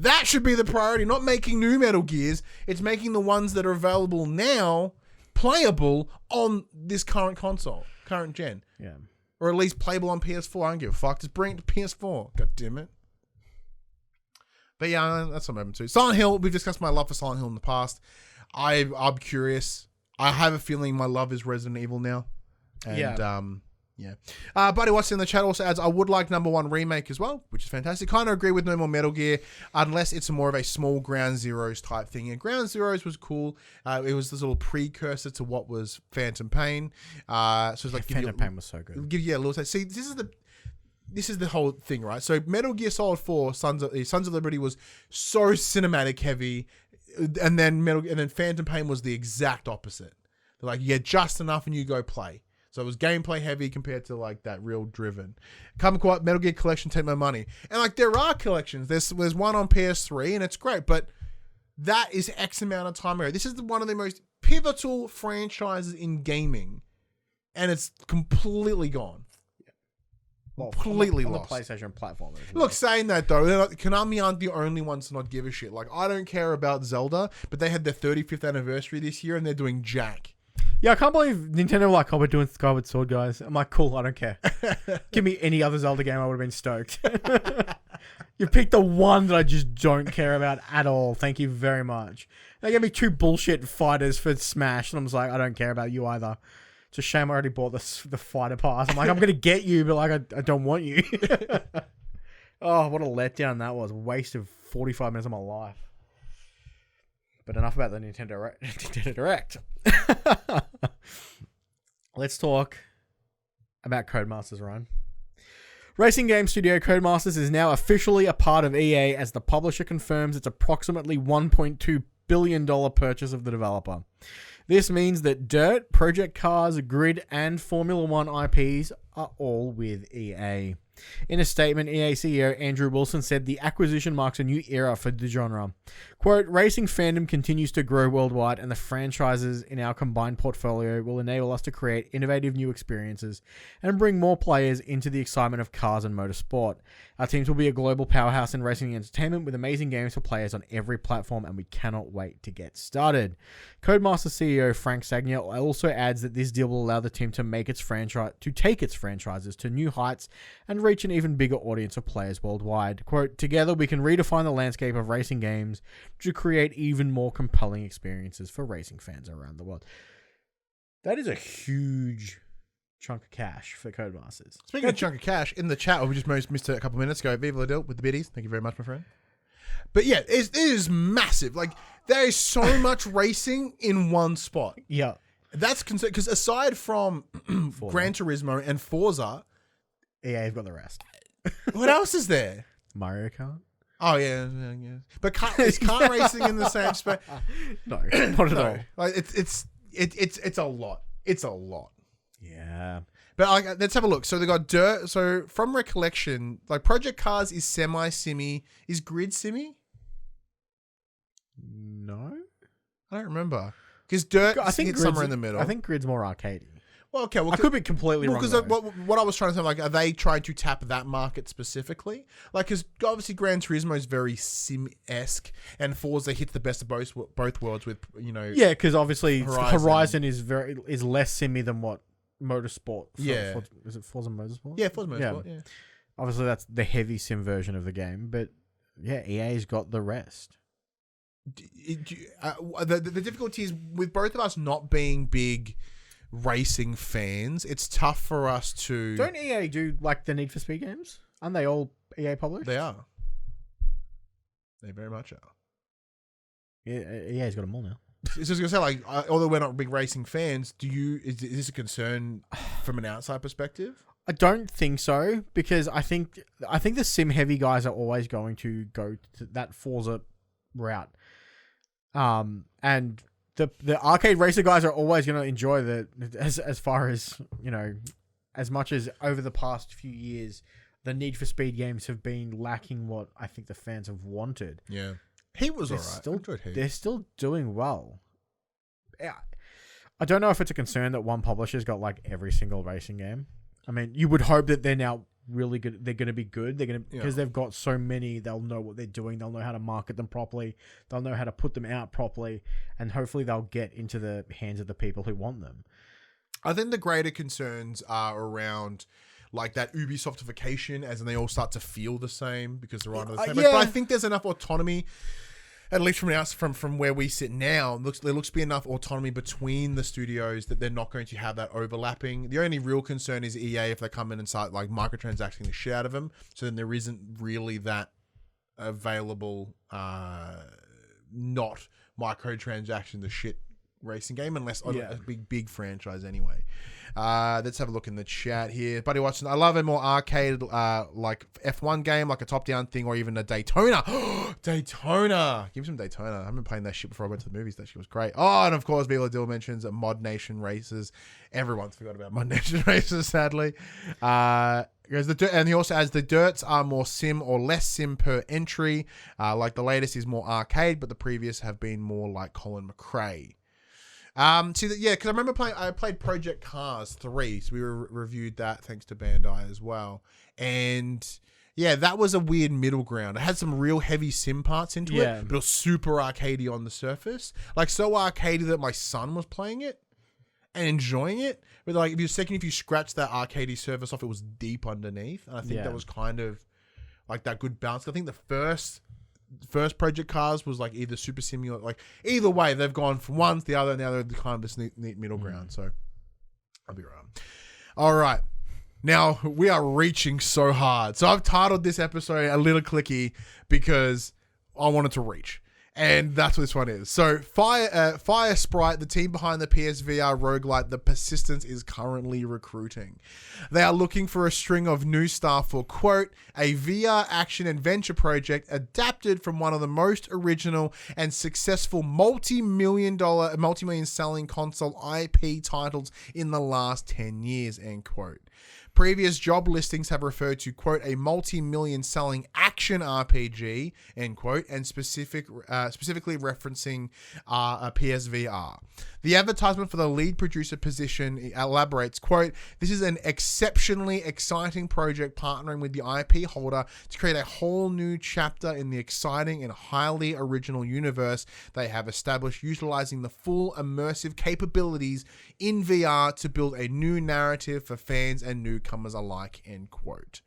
That should be the priority, not making new Metal Gears. It's making the ones that are available now playable on this current console, current gen. Yeah. Or at least playable on PS4. I don't give a fuck. Just bring it to PS4. God damn it. But yeah, that's what I'm open to. Silent Hill, we've discussed my love for Silent Hill in the past. I'm curious. I have a feeling my love is Resident Evil now. And, yeah. Buddy Watson in the chat also adds, I would like number 1 remake as well, which is fantastic. Kind of agree with no more Metal Gear, unless it's more of a small Ground Zeroes type thing. And Ground Zeroes was cool. It was this little precursor to what was Phantom Pain. So it's like Phantom Pain was so good. Give you a little taste. See, this is the whole thing, right? So Metal Gear Solid 4, Sons of Liberty was so cinematic heavy, and then Phantom Pain was the exact opposite. They're like, yeah, just enough, and you go play. So it was gameplay heavy compared to like that real driven. Kumquat Metal Gear Collection, take my money. And like there are collections. There's one on PS3 and it's great, but that is X amount of time ago. This is one of the most pivotal franchises in gaming, and it's completely gone. Well, completely on lost. the PlayStation platform. Look, saying that though, Konami aren't the only ones to not give a shit. Like I don't care about Zelda, but they had their 35th anniversary this year and they're doing Jack. Yeah, I can't believe Nintendo were like, oh, we're doing Skyward Sword, guys. I'm like, cool, I don't care. Give me any other Zelda game, I would have been stoked. You picked the one that I just don't care about at all. Thank you very much. They gave me 2 bullshit fighters for Smash, and I'm just like, I don't care about you either. It's a shame I already bought the fighter pass. I'm like, I'm going to get you, but like, I don't want you. Oh, what a letdown that was. A waste of 45 minutes of my life. But enough about the Nintendo Direct. Let's talk about Codemasters, Ryan. Racing game studio Codemasters is now officially a part of EA as the publisher confirms its approximately $1.2 billion purchase of the developer. This means that Dirt, Project Cars, Grid, and Formula One IPs are all with EA. In a statement, EA CEO Andrew Wilson said the acquisition marks a new era for the genre. Quote, racing fandom continues to grow worldwide, and the franchises in our combined portfolio will enable us to create innovative new experiences and bring more players into the excitement of cars and motorsport. Our teams will be a global powerhouse in racing entertainment with amazing games for players on every platform, and we cannot wait to get started. Codemasters CEO Frank Sagnier also adds that this deal will allow the team to take its franchises to new heights and reach an even bigger audience of players worldwide. Quote, together we can redefine the landscape of racing games to create even more compelling experiences for racing fans around the world. That is a huge chunk of cash for Codemasters. Speaking of chunk of cash, in the chat, we just missed it a couple minutes ago. Viva la Dill with the biddies. Thank you very much, my friend. But yeah, it is massive. Like, there is so much racing in one spot. Yeah. That's concerned, because aside from Gran Turismo and Forza, EA have got the rest. What else is there? Mario Kart? Oh, yeah. But is car racing in the same space? No, not at all. Like, it's a lot. It's a lot. Yeah. But like, let's have a look. So they got Dirt. So from recollection, like Project Cars is semi-simmy. Is Grid simmy? No. I don't remember. Because Dirt, I think it's somewhere in the middle. I think Grid's more arcadey. Well, okay. Well, I could be completely wrong. Because what I was trying to say, like, are they trying to tap that market specifically? Like, because obviously Gran Turismo is very sim-esque, and Forza hits the best of both worlds with, you know. Yeah, because obviously Horizon is less simmy than what Motorsport. Is it Forza Motorsport? Yeah, Forza Motorsport. Yeah. Obviously, that's the heavy sim version of the game, but yeah, EA's got the rest. The difficulty is with both of us not being big racing fans, it's tough for us to. Don't EA do like the Need for Speed games? Aren't they all EA published? They are. They very much are. Yeah, EA's got them all now. So I was gonna say, like, although we're not big racing fans, is this a concern from an outside perspective? I don't think so, because I think the sim heavy guys are always going to go to that Forza route, and the arcade racer guys are always going to enjoy as far as, you know, as much as over the past few years, the Need for Speed games have been lacking what I think the fans have wanted. Yeah. He was alright. They're still doing well. Yeah. I don't know if it's a concern that one publisher's got like every single racing game. I mean, you would hope that they're now really good. They're going to be good. They're going to because they've got so many. They'll know what they're doing. They'll know how to market them properly. They'll know how to put them out properly, and hopefully they'll get into the hands of the people who want them. I think the greater concerns are around like that Ubisoftification, as in they all start to feel the same because they're on the same. But I think there's enough autonomy. At least from where we sit now, there looks to be enough autonomy between the studios that they're not going to have that overlapping. The only real concern is EA if they come in and start like microtransacting the shit out of them. So then there isn't really that available, not microtransaction the shit racing game unless on a big franchise anyway. Let's have a look in the chat here. Buddy Watson, I love a more arcade like F1 game, like a top-down thing, or even a Daytona. Daytona! Give me some Daytona. I remember playing that shit before I went to the movies. That shit was great. Oh, and of course, Beeler Dill mentions Mod Nation Races. Everyone's forgot about Mod Nation Races, sadly. And he also adds the dirts are more sim or less sim per entry. Like the latest is more arcade, but the previous have been more like Colin McRae. Because I remember I played Project Cars 3, so we reviewed that thanks to Bandai as well. And yeah, that was a weird middle ground. It had some real heavy sim parts into it, but it was super arcadey on the surface. Like so arcadey that my son was playing it and enjoying it. But like if you scratch that arcadey surface off, it was deep underneath. And I think that was kind of like that good balance. I think the first Project Cars was like either super simulator, like either way they've gone from one to the other, and the other kind of this neat middle ground. So I'll be right. All right, now we are reaching so hard. So I've titled this episode a little clicky because I wanted to reach, and that's what this one is. So Fire Sprite, the team behind the PSVR roguelite The Persistence, is currently recruiting. They are looking for a string of new staff for, quote, a VR action adventure project adapted from one of the most original and successful multi-million selling console IP titles in the last 10 years, end quote. Previous job listings have referred to, quote, a multi-million selling action RPG, end quote, and specifically referencing a PSVR. The advertisement for the lead producer position elaborates, quote, this is an exceptionally exciting project partnering with the IP holder to create a whole new chapter in the exciting and highly original universe they have established, utilizing the full immersive capabilities in VR to build a new narrative for fans and newcomers alike, end quote.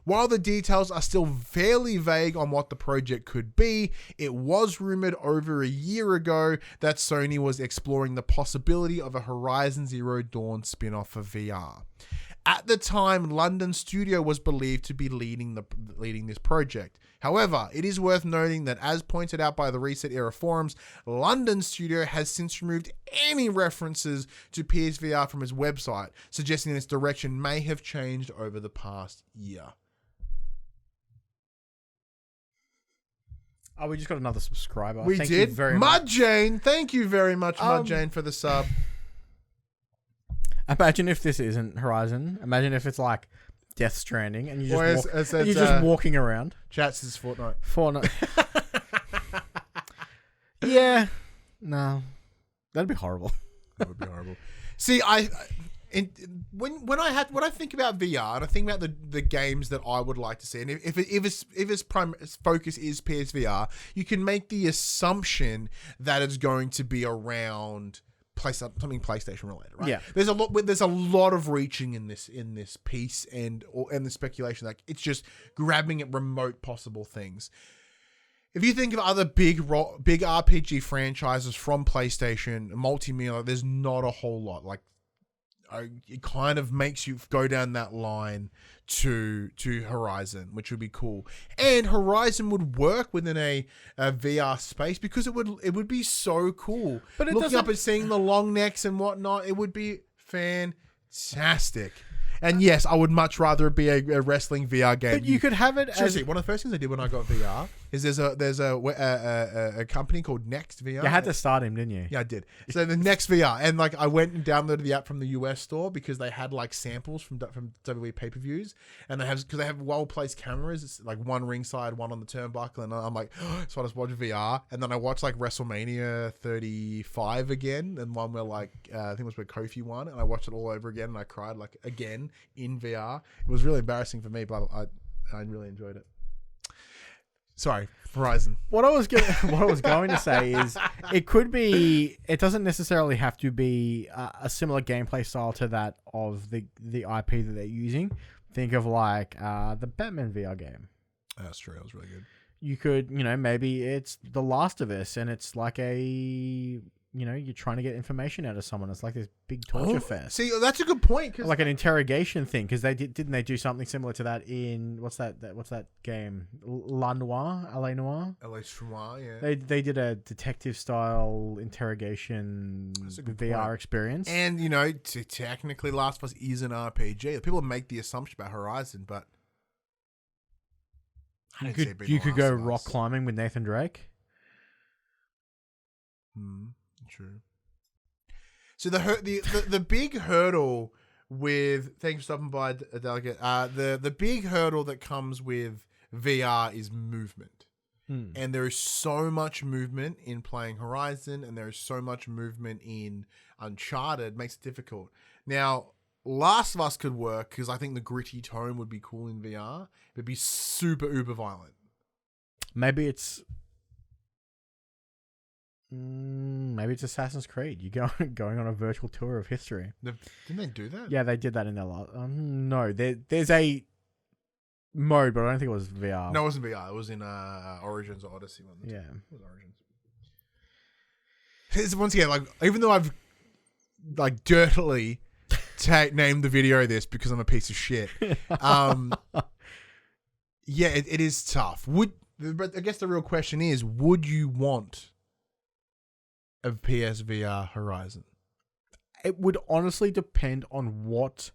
While the details are still fairly vague on what the project could be, it was rumored over a year ago that Sony was exploring the possibility of a Horizon Zero Dawn spin-off for VR. At the time, London Studio was believed to be leading this project. However, it is worth noting that, as pointed out by the Reset Era forums, London Studio has since removed any references to PSVR from its website, suggesting its direction may have changed over the past year. Oh, we just got another subscriber. We Thank did. You very Mud much. Jane, thank you very much, Mud Jane, for the sub. Imagine if this isn't Horizon. Imagine if it's like Death Stranding, and you just just walking around. Chat says Fortnite. Yeah, no, that'd be horrible. That would be horrible. See, when I think about VR and I think about the games that I would like to see, and if its prime focus is PSVR, you can make the assumption that it's going to be around something PlayStation related, right? Yeah. There's a lot of reaching in this piece and the speculation, like it's just grabbing at remote possible things. If you think of other big RPG franchises from PlayStation, multimedia, there's not a whole lot. Like, it kind of makes you go down that line to Horizon, which would be cool. And Horizon would work within a VR space because it would be so cool. But looking up and seeing the long necks and whatnot, it would be fantastic. And yes, I would much rather it be a wrestling VR game. But you could have it seriously. One of the first things I did when I got VR is there's a company called Next VR. You had to start him, didn't you? Yeah, I did. So the Next VR, and like I went and downloaded the app from the US store because they had like samples from WWE pay-per-views, and they have well-placed cameras. It's like one ringside, one on the turnbuckle, and I'm like, so I just watched VR, and then I watched like WrestleMania 35 again, and one where like I think it was where Kofi won, and I watched it all over again, and I cried like again. in VR. It was really embarrassing for me, but I really enjoyed it. Sorry, Horizon. What I was going to say is it could be. It doesn't necessarily have to be a similar gameplay style to that of the IP that they're using. Think of like the Batman VR game. That's true. That was really good. You could, maybe it's The Last of Us, and it's like you're trying to get information out of someone. It's like this big torture fest. See, that's a good point. Like an interrogation thing, because didn't they do something similar to that in what's that game? LA Noire, yeah. They did a detective style interrogation VR point. Experience. And technically, Last of Us is an RPG. People make the assumption about Horizon, but you could go rock climbing with Nathan Drake. True. So the big hurdle with thanks for stopping by, Delegate. The big hurdle that comes with VR is movement, and there is so much movement in playing Horizon, and there is so much movement in Uncharted. Makes it difficult. Now, Last of Us could work because I think the gritty tone would be cool in VR. It'd be super uber violent. Maybe it's Assassin's Creed. You going on a virtual tour of history. Didn't they do that? Yeah, they did that in their last. No, there's a mode, but I don't think it was VR. No, it wasn't VR. It was in Origins or Odyssey one. Yeah, it was Origins. Once again, like even though I've like dirtily named the video this because I'm a piece of shit. Yeah, it is tough. But I guess the real question is, would you want a PSVR Horizon? It would honestly depend on what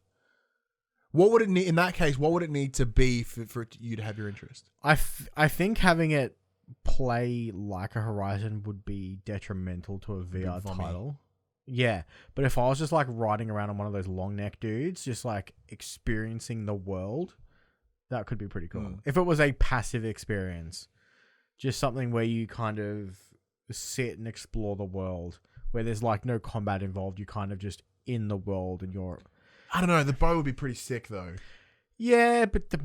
would it need in that case. What would it need to be for you to have your interest? I think having it play like a Horizon would be detrimental to a VR title. Yeah, but if I was just like riding around on one of those long neck dudes, just like experiencing the world, that could be pretty cool. If it was a passive experience, just something where you kind of sit and explore the world, where there's like no combat involved, you kind of just in the world and you're... I don't know, the bow would be pretty sick though. Yeah, but the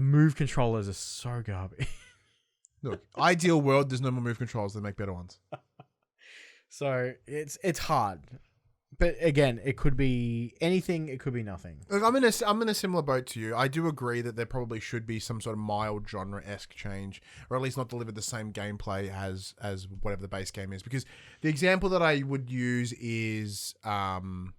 move controllers are so garbage. Look, ideal world, there's no more move controls, they make better ones. So it's hard. But again, it could be anything. It could be nothing. Look, I'm in a similar boat to you. I do agree that there probably should be some sort of mild genre-esque change, or at least not deliver the same gameplay as whatever the base game is. Because the example that I would use is Until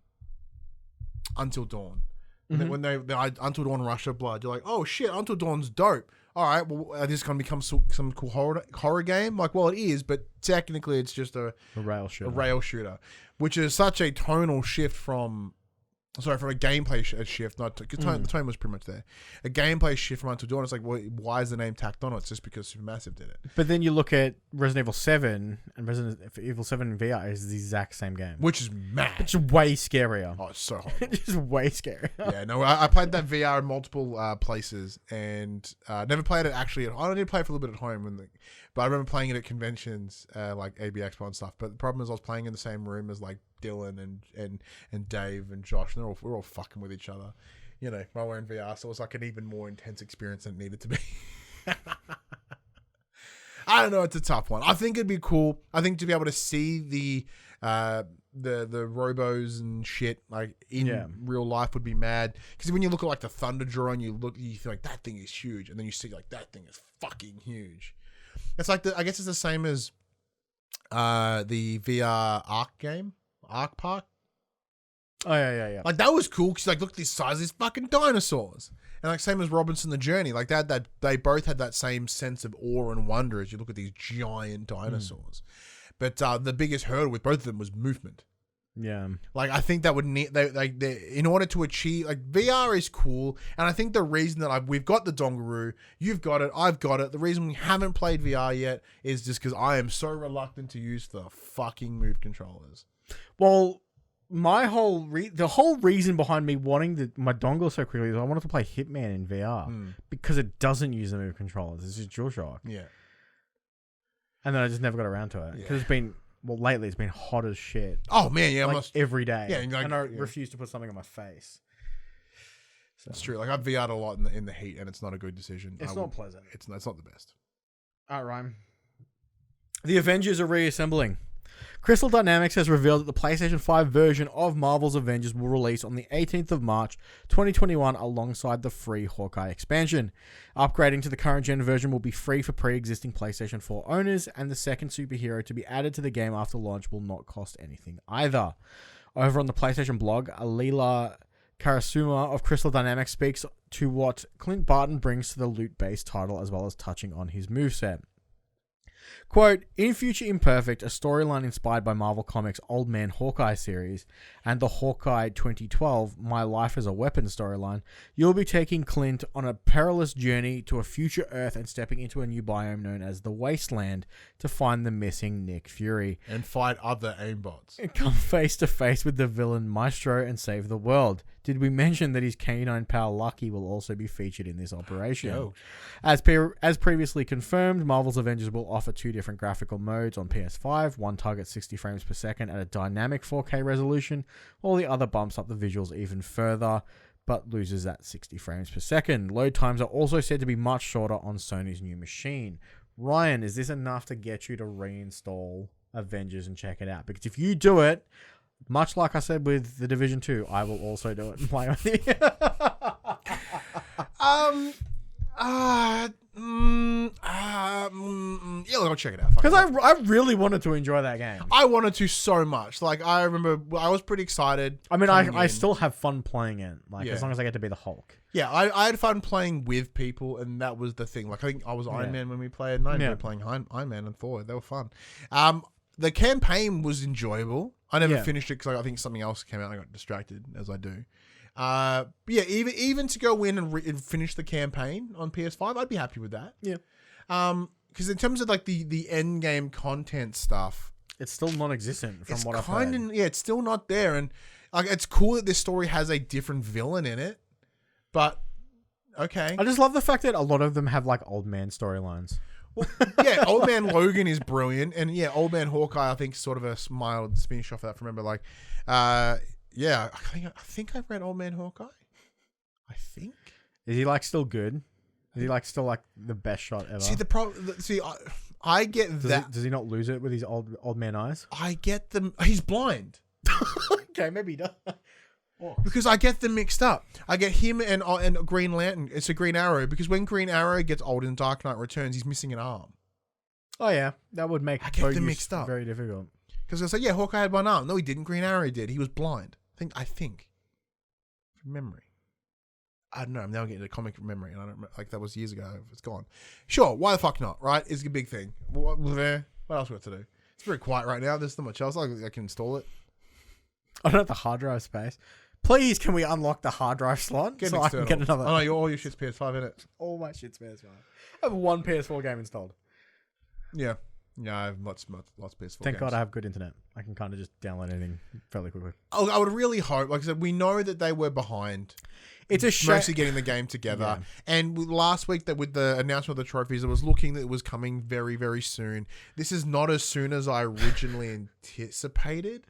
Dawn. Mm-hmm. When they Until Dawn Rush of Blood, you're like, oh shit, Until Dawn's dope. All right, well, this is going to become some cool horror game. Like, well, it is, but technically it's just a rail shooter, which is such a tonal shift from a gameplay shift. Not because the tone was pretty much there. A gameplay shift from Until Dawn. It's like, well, why is the name tacked on it? It's just because Supermassive did it. But then you look at Resident Evil 7, and Resident Evil 7 in VR is the exact same game, which is mad. It's way scarier. Oh, it's so horrible. It's way scarier. Yeah, no, I played that VR in multiple places, and never played it actually. I only play it for a little bit at home, but I remember playing it at conventions like AB Expo and stuff. But the problem is, I was playing in the same room as like Dylan and Dave and Josh, and we're all fucking with each other, while we're in VR. So it was like an even more intense experience than it needed to be. I don't know. It's a tough one. I think it'd be cool. I think to be able to see the robos and shit like in real life would be mad. Because when you look at like the Thunder drone, you feel like that thing is huge, and then you see like that thing is fucking huge. It's like I guess it's the same as the VR Ark game. Ark Park. Oh yeah. Like that was cool because like look at this size of these fucking dinosaurs, and like same as Robinson the Journey, like that they both had that same sense of awe and wonder as you look at these giant dinosaurs. But the biggest hurdle with both of them was movement. Yeah, like I think that would need they in order to achieve like VR is cool, and I think the reason that we've got the dongaroo, you've got it, I've got it. The reason we haven't played VR yet is just because I am so reluctant to use the fucking move controllers. Well, my the whole reason behind me wanting my dongle so quickly is I wanted to play Hitman in VR because it doesn't use the move controllers. It's just DualShock. Yeah. And then I just never got around to it because it's been Well, lately it's been hot as shit. Oh man, yeah, Like every day. Yeah, like, and I refuse to put something on my face. So. It's true. Like I've VR'd a lot in the heat, and it's not a good decision. It's not pleasant. It's not the best. All right, Ryan. The Avengers are reassembling. Crystal Dynamics has revealed that the PlayStation 5 version of Marvel's Avengers will release on the 18th of March 2021 alongside the free Hawkeye expansion. Upgrading to the current gen version will be free for pre-existing PlayStation 4 owners, and the second superhero to be added to the game after launch will not cost anything either. Over on the PlayStation blog, Alila Karasuma of Crystal Dynamics speaks to what Clint Barton brings to the loot-based title as well as touching on his moveset. Quote, in Future Imperfect, a storyline inspired by Marvel Comics' Old Man Hawkeye series and the Hawkeye 2012 My Life as a Weapon storyline, you'll be taking Clint on a perilous journey to a future Earth and stepping into a new biome known as the Wasteland to find the missing Nick Fury. And fight other aimbots. And come face to face with the villain Maestro and save the world. Did we mention that his canine pal Lucky will also be featured in this operation? Yo. As previously confirmed, Marvel's Avengers will offer 2 different graphical modes on PS5. One targets 60 frames per second at a dynamic 4K resolution, while the other bumps up the visuals even further, but loses that 60 frames per second. Load times are also said to be much shorter on Sony's new machine. Ryan, is this enough to get you to reinstall Avengers and check it out? Because if you do it, much like I said with The Division 2, I will also do it and play with you. Yeah, look, I'll check it out. Because I really wanted to enjoy that game. I wanted to so much. Like, I remember I was pretty excited. I mean, I still have fun playing it. Like, as long as I get to be the Hulk. Yeah, I had fun playing with people, and that was the thing. Like, I think I was Iron Man when we played, and I enjoyed playing Iron Man and Thor. They were fun. The campaign was enjoyable. I never finished it because I think something else came out and I got distracted, as I do. Yeah, even to go in and finish the campaign on PS5, I'd be happy with that. Yeah. Because in terms of like the end game content stuff, it's still non-existent from what I've heard. Yeah, it's still not there, and like it's cool that this story has a different villain in it, but okay. I just love the fact that a lot of them have like old man storylines. Well, yeah, Old Man Logan is brilliant, and yeah, Old Man Hawkeye, I think, sort of a mild finish off of that. Remember, like, yeah, I think I've read Old Man Hawkeye. I think. Is he like still good? Is he like still like the best shot ever? See the problem. See, I get that. Does he not lose it with his old man eyes? I get them. He's blind. Okay, maybe he does. Because I get them mixed up. I get him and Green Lantern. It's a Green Arrow because when Green Arrow gets old in Dark Knight Returns, he's missing an arm. Oh yeah, that would make I get them mixed up. Very difficult. Because I was like, yeah, Hawkeye had one arm. No, he didn't. Green Arrow did. He was blind. I think. From memory. I don't know. I'm now getting a comic from memory, and I don't like that was years ago. It's gone. Sure. Why the fuck not? Right? It's a big thing. What else we got to do? It's very quiet right now. There's not much else. I can install it. I don't have the hard drive space. Please, can we unlock the hard drive slot so I can get another? Oh no, all your shit's PS5 in it. All my shit's PS5. I have one PS4 game installed. Yeah. Yeah, I have lots of PS4 Thank God I have good internet. I can kind of just download anything fairly quickly. I would really hope, like I said, we know that they were behind. It's a shame. Mostly getting the game together. Yeah. And last week, that with the announcement of the trophies, it was looking that it was coming very, very soon. This is not as soon as I originally anticipated.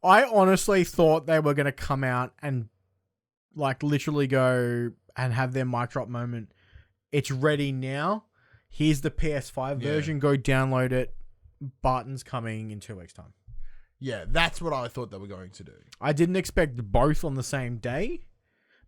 I honestly thought they were going to come out and like literally go and have their mic drop moment. It's ready now. Here's the PS5 version. Go download it. Barton's coming in 2 weeks' time. Yeah, that's what I thought they were going to do. I didn't expect both on the same day,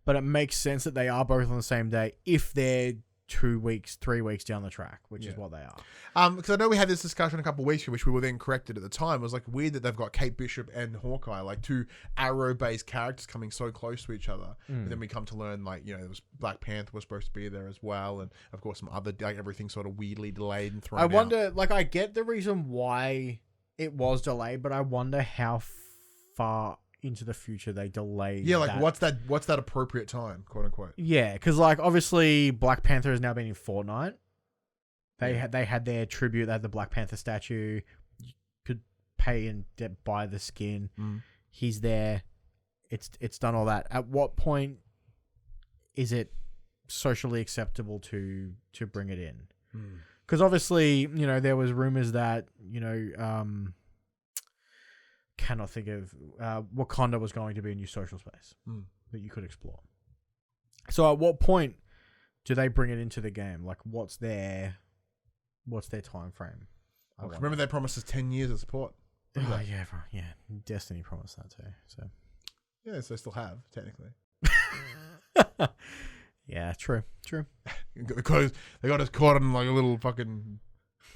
but it makes sense that they are both on the same day if they're 2 weeks, 3 weeks down the track, which is what they are. Because I know we had this discussion a couple of weeks ago, which we were then corrected at the time. It was like weird that they've got Kate Bishop and Hawkeye, like two Arrow-based characters coming so close to each other. But then we come to learn, like, you know, there was Black Panther was supposed to be there as well, and of course some other, like, everything sort of weirdly delayed and thrown out. I wonder, like, I get the reason why it was delayed, but I wonder how far into the future they delayed. Yeah, like what's that appropriate time, quote unquote. Yeah, because like obviously Black Panther has now been in Fortnite. They had their tribute. They had the Black Panther statue. You could pay and buy the skin. He's there. It's done all that. At what point is it socially acceptable to bring it in? Because obviously, you know, there was rumors that, you know, cannot think of Wakanda was going to be a new social space that you could explore. So at what point do they bring it into the game? Like, what's their time frame? Remember they promised us 10 years of support. Oh, yeah. Destiny promised that too. So yeah, so they still have technically. Yeah, true. They got us caught on like a little fucking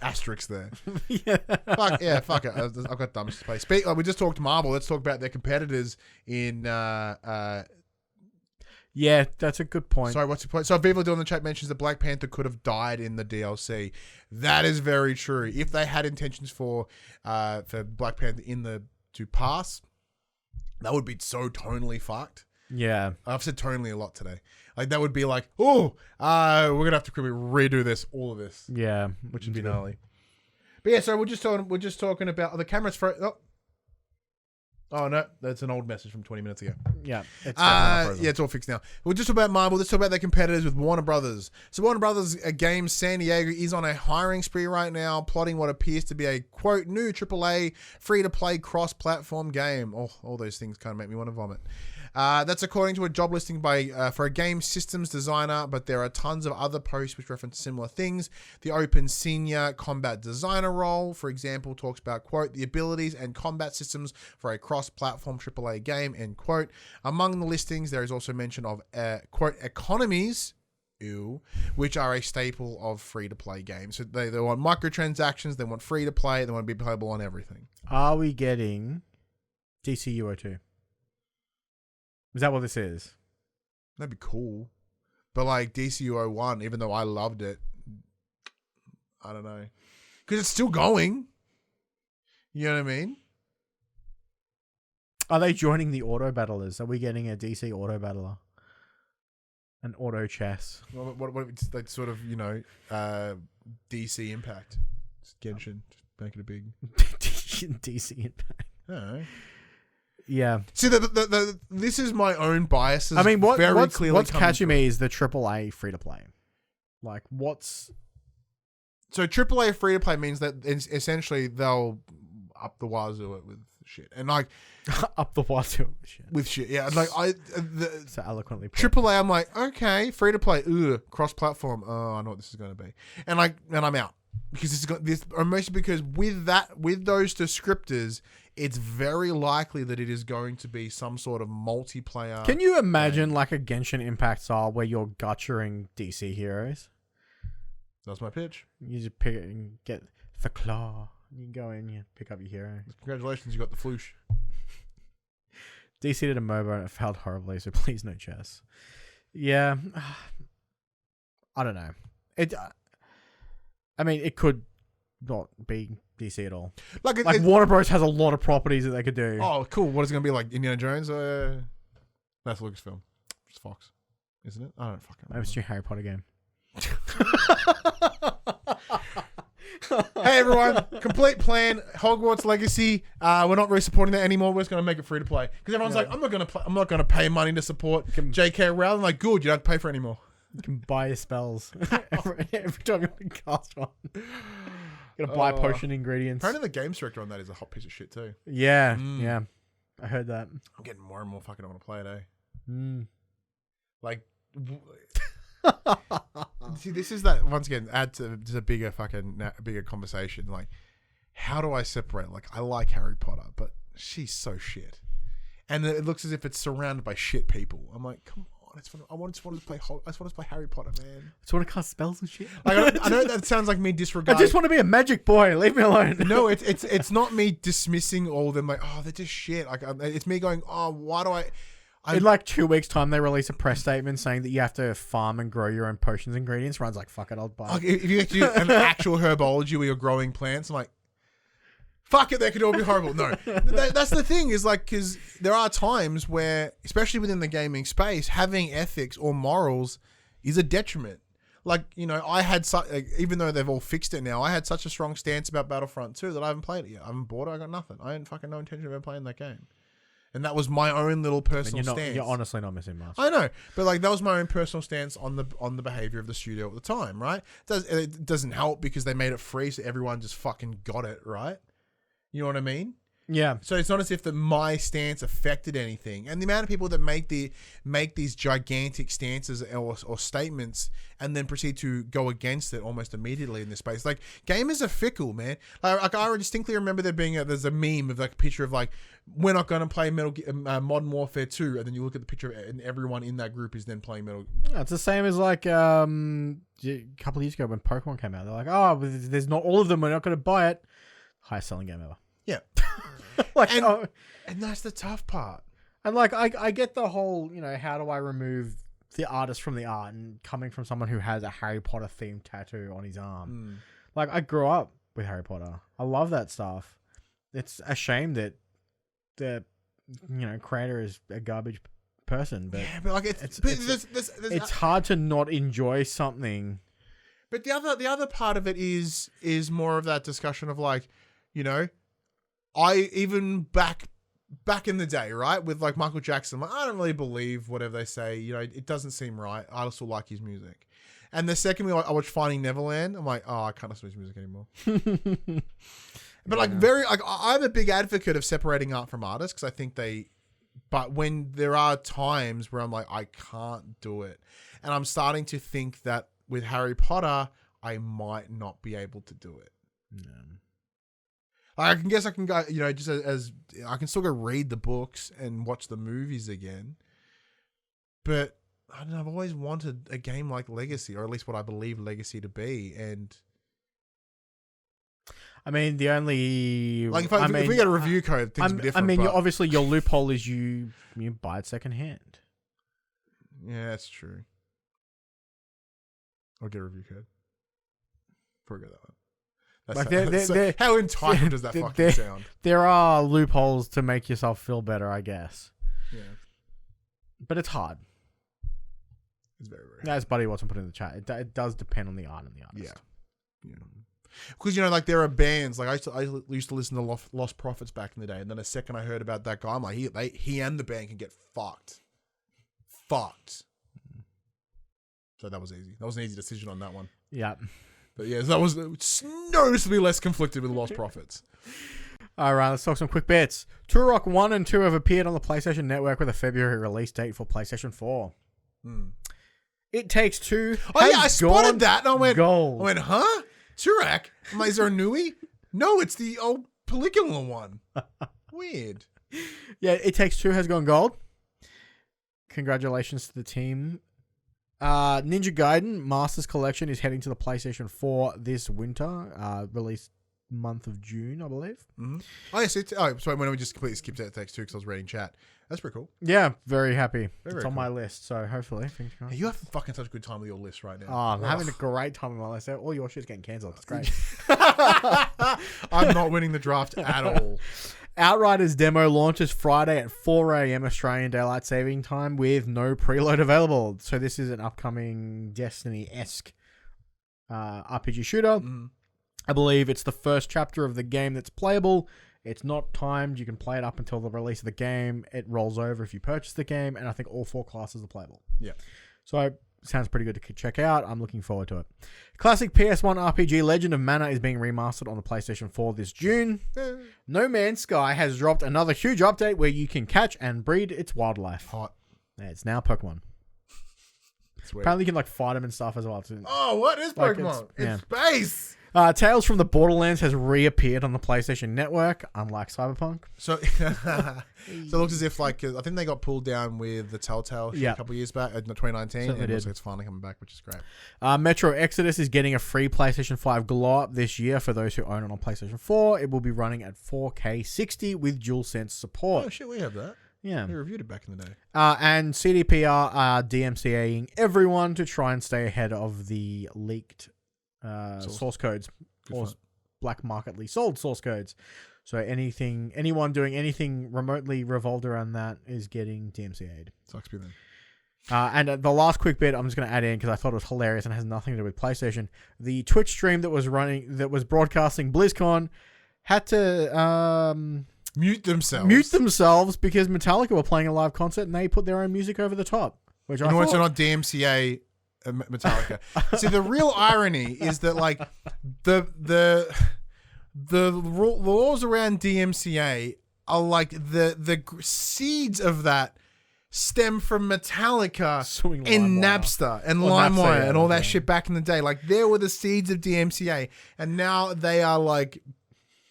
asterisk there. Yeah. Fuck it. I've got dumb to play. We just talked Marvel. Let's talk about their competitors in. Yeah, that's a good point. Sorry, what's your point? So Viva in the chat mentions that Black Panther could have died in the DLC. That is very true. If they had intentions for Black Panther to pass, that would be so tonally fucked. Yeah. I've said tonally a lot today. Like that would be like, we're gonna have to redo this, all of this. Yeah, Which would be gnarly. But yeah, so we're just talking about the cameras for Oh no, that's an old message from 20 minutes ago. Yeah, it's all fixed now. We're just about Marvel. Let's talk about their competitors with Warner Brothers. So Warner Brothers Games San Diego is on a hiring spree right now, plotting what appears to be a quote new AAA free-to-play cross-platform game. Oh, all those things kind of make me want to vomit. That's according to a job listing for a game systems designer, but there are tons of other posts which reference similar things. The open senior combat designer role, for example, talks about, quote, the abilities and combat systems for a cross-platform AAA game, end quote. Among the listings, there is also mention of, quote, economies, which are a staple of free-to-play games. So they want microtransactions, they want free-to-play, they want to be playable on everything. Are we getting DCUO2? Is that what this is? That'd be cool. But like DCUO1, even though I loved it, I don't know. Because it's still going. You know what I mean? Are they joining the auto battlers? Are we getting a DC auto battler? An auto chess? What it's like sort of, DC Impact. Just Genshin. Just make it a big... DC Impact. I don't know. Yeah. See, this is my own biases. I mean, what's catching through. me is the AAA free to play. Like, so AAA free to play means that essentially they'll up the wazoo it with shit, and like up the wazoo with shit. Yeah, like so eloquently put. AAA. I'm like, okay, free to play, cross platform. Oh, I know what this is going to be, and I'm out because mostly because with those descriptors. It's very likely that it is going to be some sort of multiplayer. Can you imagine like a Genshin Impact style where you're gutchering DC heroes? That's my pitch. You just pick it and get the claw. You go in, you pick up your hero. Congratulations, you got the floosh. DC did a MOBA and it failed horribly, so please no chess. Yeah. I don't know. It could not be DC at all. Like Warner Bros has a lot of properties that they could do. Oh, cool. What is it going to be like? Indiana Jones? That's Lucasfilm. It's Fox, isn't it? I don't fucking know. Maybe it's your Harry Potter game. Hey everyone, complete plan. Hogwarts Legacy. We're not really supporting that anymore. We're just going to make it free to play because everyone's like, I'm not going to pay money to support J.K. Rowling. Like, good, you don't pay for it anymore. You can buy your spells every time you cast one. Gonna buy potion ingredients. Apparently, the games director on that is a hot piece of shit too. Yeah, yeah, I heard that. I'm getting more and more fucking want to play it, Like, see, this is that once again. Add to a bigger conversation. Like, how do I separate? Like, I like Harry Potter, but she's so shit, and it looks as if it's surrounded by shit people. I'm like, come on. I just want to play Harry Potter, man. I just want to cast spells and shit. Like, I know that sounds like me disregarding. I just want to be a magic boy. Leave me alone. No, it's not me dismissing all of them. Like, oh, they're just shit. Like, it's me going, oh, why do I? In like 2 weeks' time, they release a press statement saying that you have to farm and grow your own potions ingredients. Ryan's like, fuck it, I'll buy it. Like, if you have to do an actual herbology where you're growing plants, I'm like, fuck it, that could all be horrible. No, that's the thing is like, because there are times where, especially within the gaming space, having ethics or morals is a detriment. Like, I had even though they've all fixed it now, I had such a strong stance about Battlefront 2 that I haven't played it yet. I haven't bought it. I got nothing. I had fucking no intention of ever playing that game. And that was my own little personal stance. You're honestly not missing much. I know, but like that was my own personal stance on the behavior of the studio at the time, right? It doesn't help because they made it free, so everyone just fucking got it, right? You know what I mean? Yeah. So it's not as if my stance affected anything. And the amount of people that make these gigantic stances or statements and then proceed to go against it almost immediately in this space. Like, gamers are fickle, man. Like I distinctly remember there's a meme of like a picture of like, we're not going to play Modern Warfare 2, and then you look at the picture and everyone in that group is then playing Metal. Yeah, it's the same as like a couple of years ago when Pokemon came out. They're like, oh, there's not all of them. We're not going to buy it. Highest selling game ever. Yeah. Like, and that's the tough part. And like, I get the whole, how do I remove the artist from the art, and coming from someone who has a Harry Potter themed tattoo on his arm. Like, I grew up with Harry Potter. I love that stuff. It's a shame that the, creator is a garbage person, but yeah, but like it's hard to not enjoy something. But the other part of it is more of that discussion of like, I even back in the day, right, with like Michael Jackson, like, I don't really believe whatever they say. It doesn't seem right. I still like his music. And the second I watched Finding Neverland, I'm like, oh, I can't listen to his music anymore. But I'm a big advocate of separating art from artists, because I think but when there are times where I'm like, I can't do it, and I'm starting to think that with Harry Potter, I might not be able to do it. Yeah. I can go, just as I can still go read the books and watch the movies again. But I don't know, I've always wanted a game like Legacy, or at least what I believe Legacy to be. And I mean, the only like if we get a review code, things would be different. I mean, obviously your loophole is you buy it secondhand. Yeah, that's true. I'll get a review code. Forget that one. That's how entitled does that fucking sound? There are loopholes to make yourself feel better, I guess. Yeah. But it's hard. It's very, very hard. As Buddy Watson put in the chat, it does depend on the art and the artist. Yeah. Because, like, there are bands, like, I used to listen to Lost Prophets back in the day, and then the second I heard about that guy, I'm like, he and the band can get fucked. So that was easy. That was an easy decision on that one. Yeah. But yeah, that was noticeably less conflicted with Lost Prophets. All right, let's talk some quick bits. Turok 1 and 2 have appeared on the PlayStation Network with a February release date for PlayStation 4. It Takes Two. Oh yeah, I spotted that and I went, gold. Huh? Turok? I'm like, is there a newie? No, it's the old Pellicula one. Weird. Yeah, It Takes Two has gone gold. Congratulations to the team. Ninja Gaiden Masters Collection is heading to the PlayStation 4 this winter. Released month of June, I believe. Mm-hmm. Oh, yes. Sorry, when we just completely skipped It Takes Two because I was reading chat. That's pretty cool. Yeah, very happy. Very it's on cool. my list, so hopefully. Hey, you have fucking such a good time with your list right now. Oh, I'm having a great time with my list. All your shit's getting cancelled. It's great. I'm not winning the draft at all. Outriders demo launches Friday at 4 a.m. Australian Daylight Saving Time with no preload available. So this is an upcoming Destiny-esque RPG shooter. I believe it's the first chapter of the game that's playable. It's not timed. You can play it up until the release of the game. It rolls over if you purchase the game, and I think all 4 classes are playable. Yeah. So sounds pretty good to check out. I'm looking forward to it. Classic PS1 RPG Legend of Mana is being remastered on the PlayStation 4 this June. No Man's Sky has dropped another huge update where you can catch and breed its wildlife. Hot. Yeah, it's now Pokemon. Sweet. Apparently you can fight them and stuff as well too. Oh, what is Pokemon? It's space. Tales from the Borderlands has reappeared on the PlayStation Network, unlike Cyberpunk. So it looks as if I think they got pulled down with the Telltale shit a couple of years back, in 2019, and it looks like it's finally coming back, which is great. Metro Exodus is getting a free PlayStation 5 glow up this year for those who own it on PlayStation 4. It will be running at 4K 60 with DualSense support. Oh shit, we have that. Yeah. We reviewed it back in the day. And CDPR are DMCAing everyone to try and stay ahead of the leaked source codes or black marketly sold source codes. So anyone doing anything remotely revolved around that is getting DMCA'd. Sucks to be them. And the last quick bit I'm just going to add in because I thought it was hilarious and has nothing to do with PlayStation. The Twitch stream that was broadcasting BlizzCon had to mute themselves because Metallica were playing a live concert and they put their own music over the top. Which I thought, not DMCA Metallica. See, the real irony is that the the laws around DMCA are like the seeds of that stem from Metallica Suing in LimeWire. Napster and Or LimeWire Napster, yeah, and all that yeah. shit back in the day. Like, there were the seeds of DMCA, and now they are like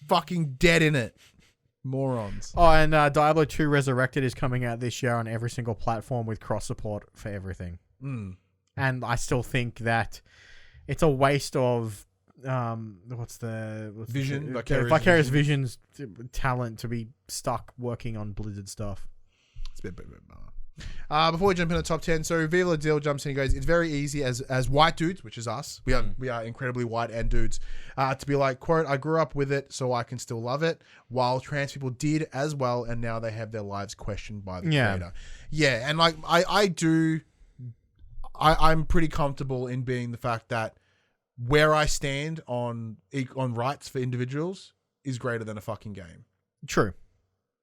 fucking dead in it. Morons. Oh, and Diablo 2 Resurrected is coming out this year on every single platform with cross support for everything. Mm. And I still think that it's a waste of what's Vision? Vicarious Vision's talent to be stuck working on Blizzard stuff. It's a bit. Before we jump into the top 10, so Viva Deal jumps in and goes, it's very easy as white dudes, which is us. We are incredibly white and dudes, to be like, quote, I grew up with it, so I can still love it, while trans people did as well, and now they have their lives questioned by the creator. Yeah, and like, I'm pretty comfortable in being the fact that where I stand on rights for individuals is greater than a fucking game. True.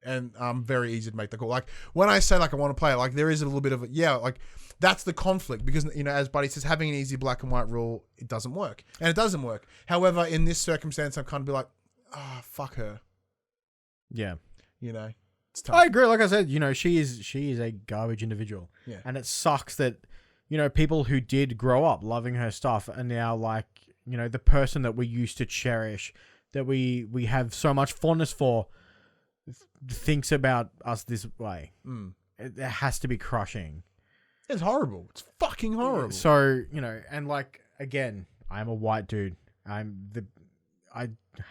And very easy to make the call. Like, when I say, like, I want to play it, like, there is a little bit of like, that's the conflict, because, you know, as Buddy says, having an easy black and white rule, it doesn't work. And it doesn't work. However, in this circumstance, I'm kind of be like, fuck her. Yeah. You know? It's tough. I agree. Like I said, you know, she is a garbage individual. Yeah. And it sucks that, you know, people who did grow up loving her stuff are now like, you know, the person that we used to cherish, that we have so much fondness for, thinks about us this way. It has to be crushing. It's horrible. It's fucking horrible. So, you know, and like, again, I'm a white dude. I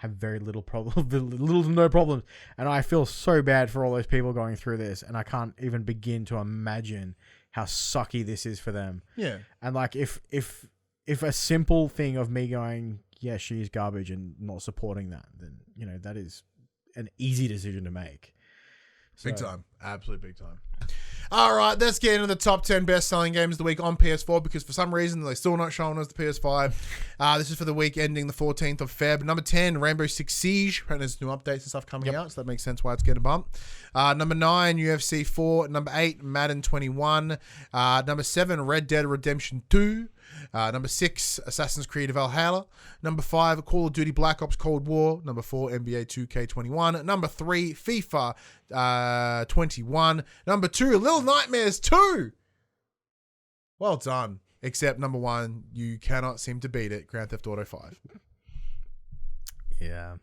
have very little problem, little to no problems, and I feel so bad for all those people going through this, and I can't even begin to imagine how sucky this is for them. Yeah. And like, if a simple thing of me going, yeah, she's garbage, and not supporting that, then, you know, that is an easy decision to make. Big time. Absolute big time. All right, let's get into the top 10 best-selling games of the week on PS4, because for some reason they're still not showing us the PS5. This is for the week ending the 14th of Feb. Number 10, Rainbow Six Siege. There's new updates and stuff coming out, so that makes sense why it's getting a bump. Number 9, UFC 4. Number 8, Madden 21. Number 7, Red Dead Redemption 2. Number 6, Assassin's Creed Valhalla. Number 5, Call of Duty Black Ops Cold War. Number 4, NBA 2K21. Number 3, FIFA 21. Number 2, Little Nightmares 2. Well done. Except number 1, you cannot seem to beat it, Grand Theft Auto 5. Yeah.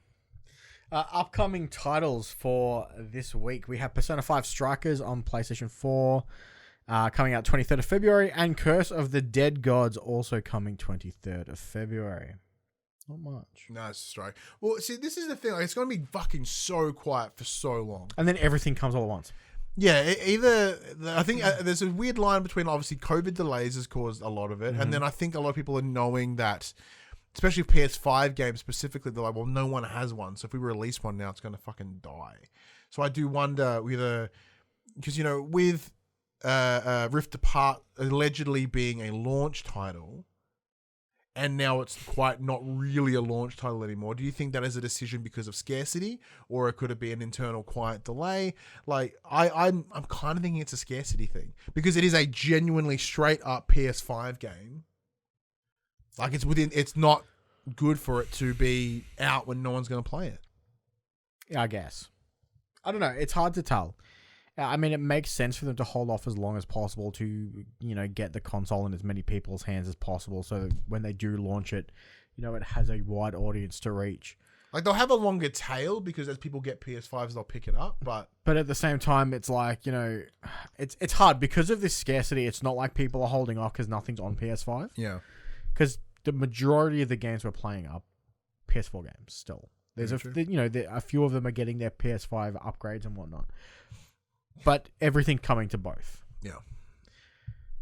Upcoming titles for this week. We have Persona 5 Strikers on PlayStation 4. Coming out 23rd of February, and Curse of the Dead Gods also coming 23rd of February. Not much. No, it's a strike. Well, see, this is the thing. Like, it's going to be fucking so quiet for so long. And then everything comes all at once. Yeah, I think there's a weird line between, obviously, COVID delays has caused a lot of it. And then I think a lot of people are knowing that, especially PS5 games specifically, they're like, well, no one has one. So if we release one now, it's going to fucking die. So I do wonder whether, because, you know, with Rift Apart allegedly being a launch title, and now it's quite not really a launch title anymore. Do you think that is a decision because of scarcity, or could it be an internal quiet delay? Like, I'm kind of thinking it's a scarcity thing, because it is a genuinely straight up PS5 game. Like, it's not good for it to be out when no one's going to play it. Yeah, I guess. I don't know. It's hard to tell. I mean, it makes sense for them to hold off as long as possible to, you know, get the console in as many people's hands as possible, so that when they do launch it, you know, it has a wide audience to reach. Like, they'll have a longer tail, because as people get PS5s, they'll pick it up, but at the same time, it's like, you know, it's hard because of this scarcity. It's not like people are holding off because nothing's on PS5. yeah. Because the majority of the games we're playing are PS4 games still. There's a few of them are getting their PS5 upgrades and whatnot. But everything coming to both. Yeah.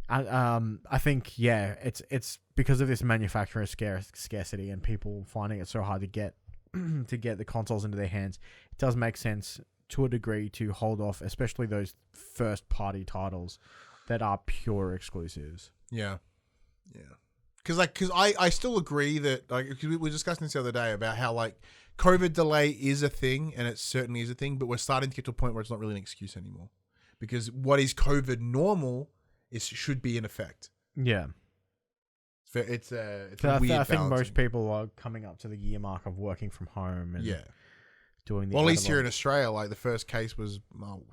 I think, yeah, it's because of this manufacturer scarcity and people finding it so hard to get the consoles into their hands. It does make sense to a degree to hold off, especially those first party titles that are pure exclusives. Yeah. Yeah. Because I still agree that, like, cause we were discussing this the other day about how, like, COVID delay is a thing, and it certainly is a thing, but we're starting to get to a point where it's not really an excuse anymore. Because what is COVID normal should be in effect. Yeah. It's a I weird think balancing. most people are coming up to the year mark of working from home and doing the. Well, at least here in analog- Australia, like the first case was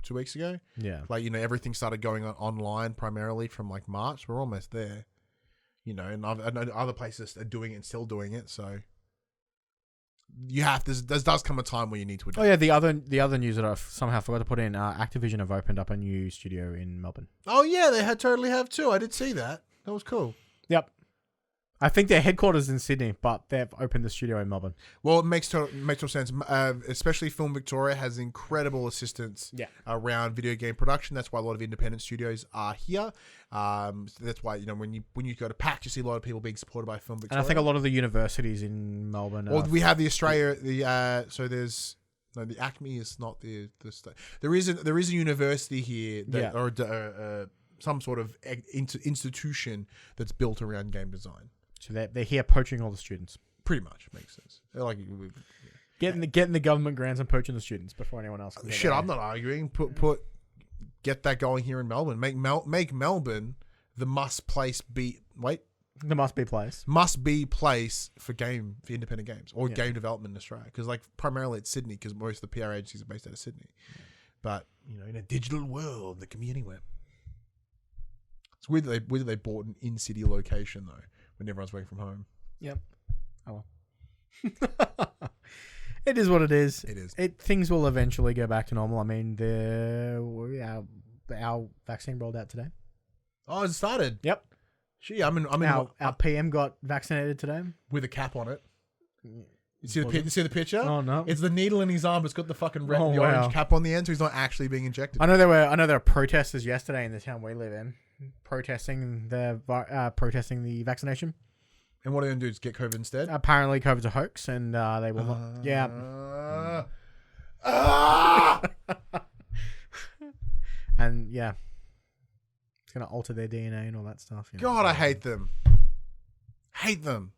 2 weeks ago. Yeah. Like, everything started going online primarily from like March. We're almost there. And I know other places are doing it and still doing it. So you have there does come a time where you need to adapt. Oh yeah, the other news that I somehow forgot to put in: Activision have opened up a new studio in Melbourne. Oh yeah, they totally have too. I did see that. That was cool. Yep. I think their headquarters in Sydney, but they've opened the studio in Melbourne. Well, it makes total sense. Especially Film Victoria has incredible assistance around video game production. That's why a lot of independent studios are here. So that's why when you go to PAX, you see a lot of people being supported by Film Victoria. And I think a lot of the universities in Melbourne. Well, we have the Australia. So there's. No, the Acme is not the there is a university here that or some sort of institution that's built around game design. So they're here poaching all the students. Pretty much makes sense. They're like Getting the government grants and poaching the students before anyone else. Can shit. I'm not arguing. Get that going here in Melbourne. Make Melbourne the must be place for independent games or game development in Australia. Because primarily it's Sydney because most of the PR agencies are based out of Sydney. But in a digital world that can be anywhere. It's weird that they bought an in-city location though when everyone's working from home. Yep. Oh well. It is what it is. It is. Things will eventually go back to normal. I mean, our vaccine rolled out today. Oh, it started. Yep. Gee, Our PM got vaccinated today with a cap on it. You see the picture? Oh no! It's the needle in his arm. It's got the fucking red, Oh, the wow. orange cap on the end, so he's not actually being injected. I know there were protesters yesterday in the town we live in, protesting the vaccination. And what are they going to do? Just get COVID instead? Apparently, COVID's a hoax, and they will not. Yeah. And yeah, it's gonna alter their DNA and all that stuff. God, I hate them. Hate them.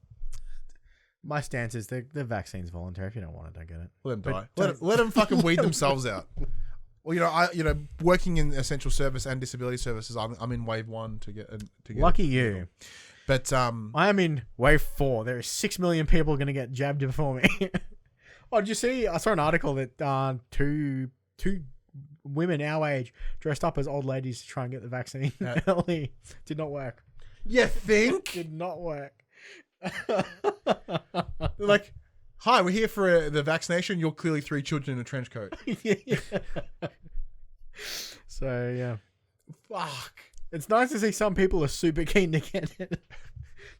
My stance is the vaccine's voluntary. If you don't want it, don't get it. Let them die. But Let them fucking weed themselves out. Well, working in essential service and disability services, I'm in wave 1 to get. Lucky you. But I am in wave 4. There are 6 million people going to get jabbed before me. Oh, did you see? I saw an article that two women our age dressed up as old ladies to try and get the vaccine early. Did not work. You think? Did not work. They're like, hi, we're here for the vaccination. You're clearly 3 children in a trench coat. Yeah. So yeah, Fuck. it's nice to see some people are super keen to get it.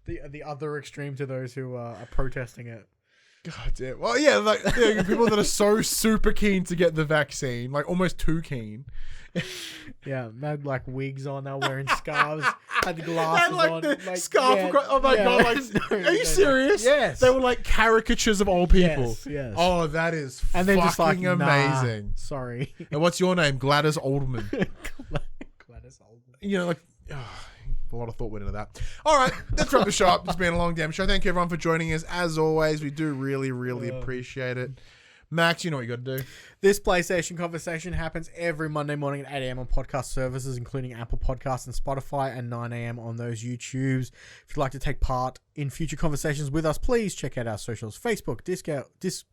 The other extreme to those who are protesting it. God damn. Well, yeah, people that are so super keen to get the vaccine, like almost too keen. Yeah, they had wigs on. They were wearing scarves. Had the glasses And on. the scarf. Oh my god! No, are you serious? Yes. They were like caricatures of old people. Yes. Oh, that is And they're just like, fucking amazing. Nah, sorry. And what's your name? Gladys Oldman. Gladys Oldman. A lot of thought went into that. All right, let's wrap the show up. It's been a long damn show. Thank you everyone for joining us. As always, we do really, really appreciate it. Max, you know what you got to do. This PlayStation conversation happens every Monday morning at 8 a.m. on podcast services, including Apple Podcasts and Spotify, and 9 a.m. on those YouTubes. If you'd like to take part in future conversations with us, please check out our socials: Facebook, Facebook,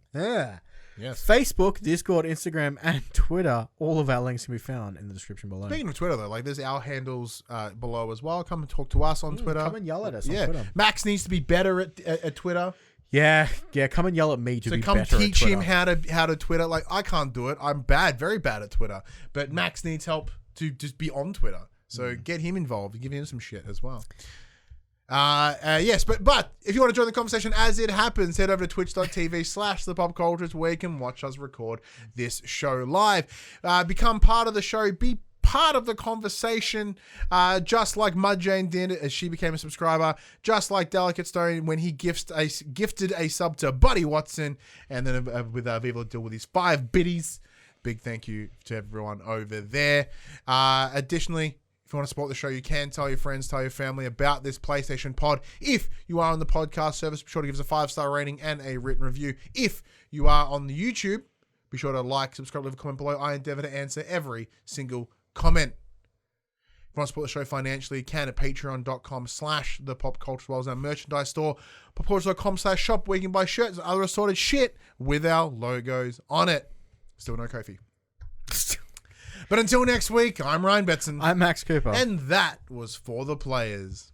Discord, Instagram, and Twitter. All of our links can be found in the description below. Speaking of Twitter, though, there's our handles below as well. Come and talk to us on Twitter. Come and yell at us on Twitter. Max needs to be better at Twitter. Yeah. Come and yell at me to be better at So come teach Twitter. him how to Twitter. I can't do it. I'm very bad at Twitter. But Max needs help to just be on Twitter. So get him involved and give him some shit as well. Yes, but if you want to join the conversation as it happens, head over to twitch.tv/thepopcultures where you can watch us record this show live. Become part of the show. Be part of the conversation, just like Mud Jane did as she became a subscriber, just like Delicate Stone when he gifted a sub to Buddy Watson, and then with Viva deal with his 5 biddies. Big thank you to everyone over there. Additionally, if you want to support the show, you can tell your friends, tell your family about this PlayStation pod. If you are on the podcast service, be sure to give us a 5-star rating and a written review. If you are on the YouTube, be sure to like, subscribe, leave a comment below. I endeavor to answer every single comment. If you want to support the show financially, you can at patreon.com/thepopculture, as well as our merchandise store, popculture.com/shop, where you can buy shirts and other assorted shit with our logos on it. Still no Kofi. But until next week, I'm Ryan Betson. I'm Max Cooper. And that was For the Players.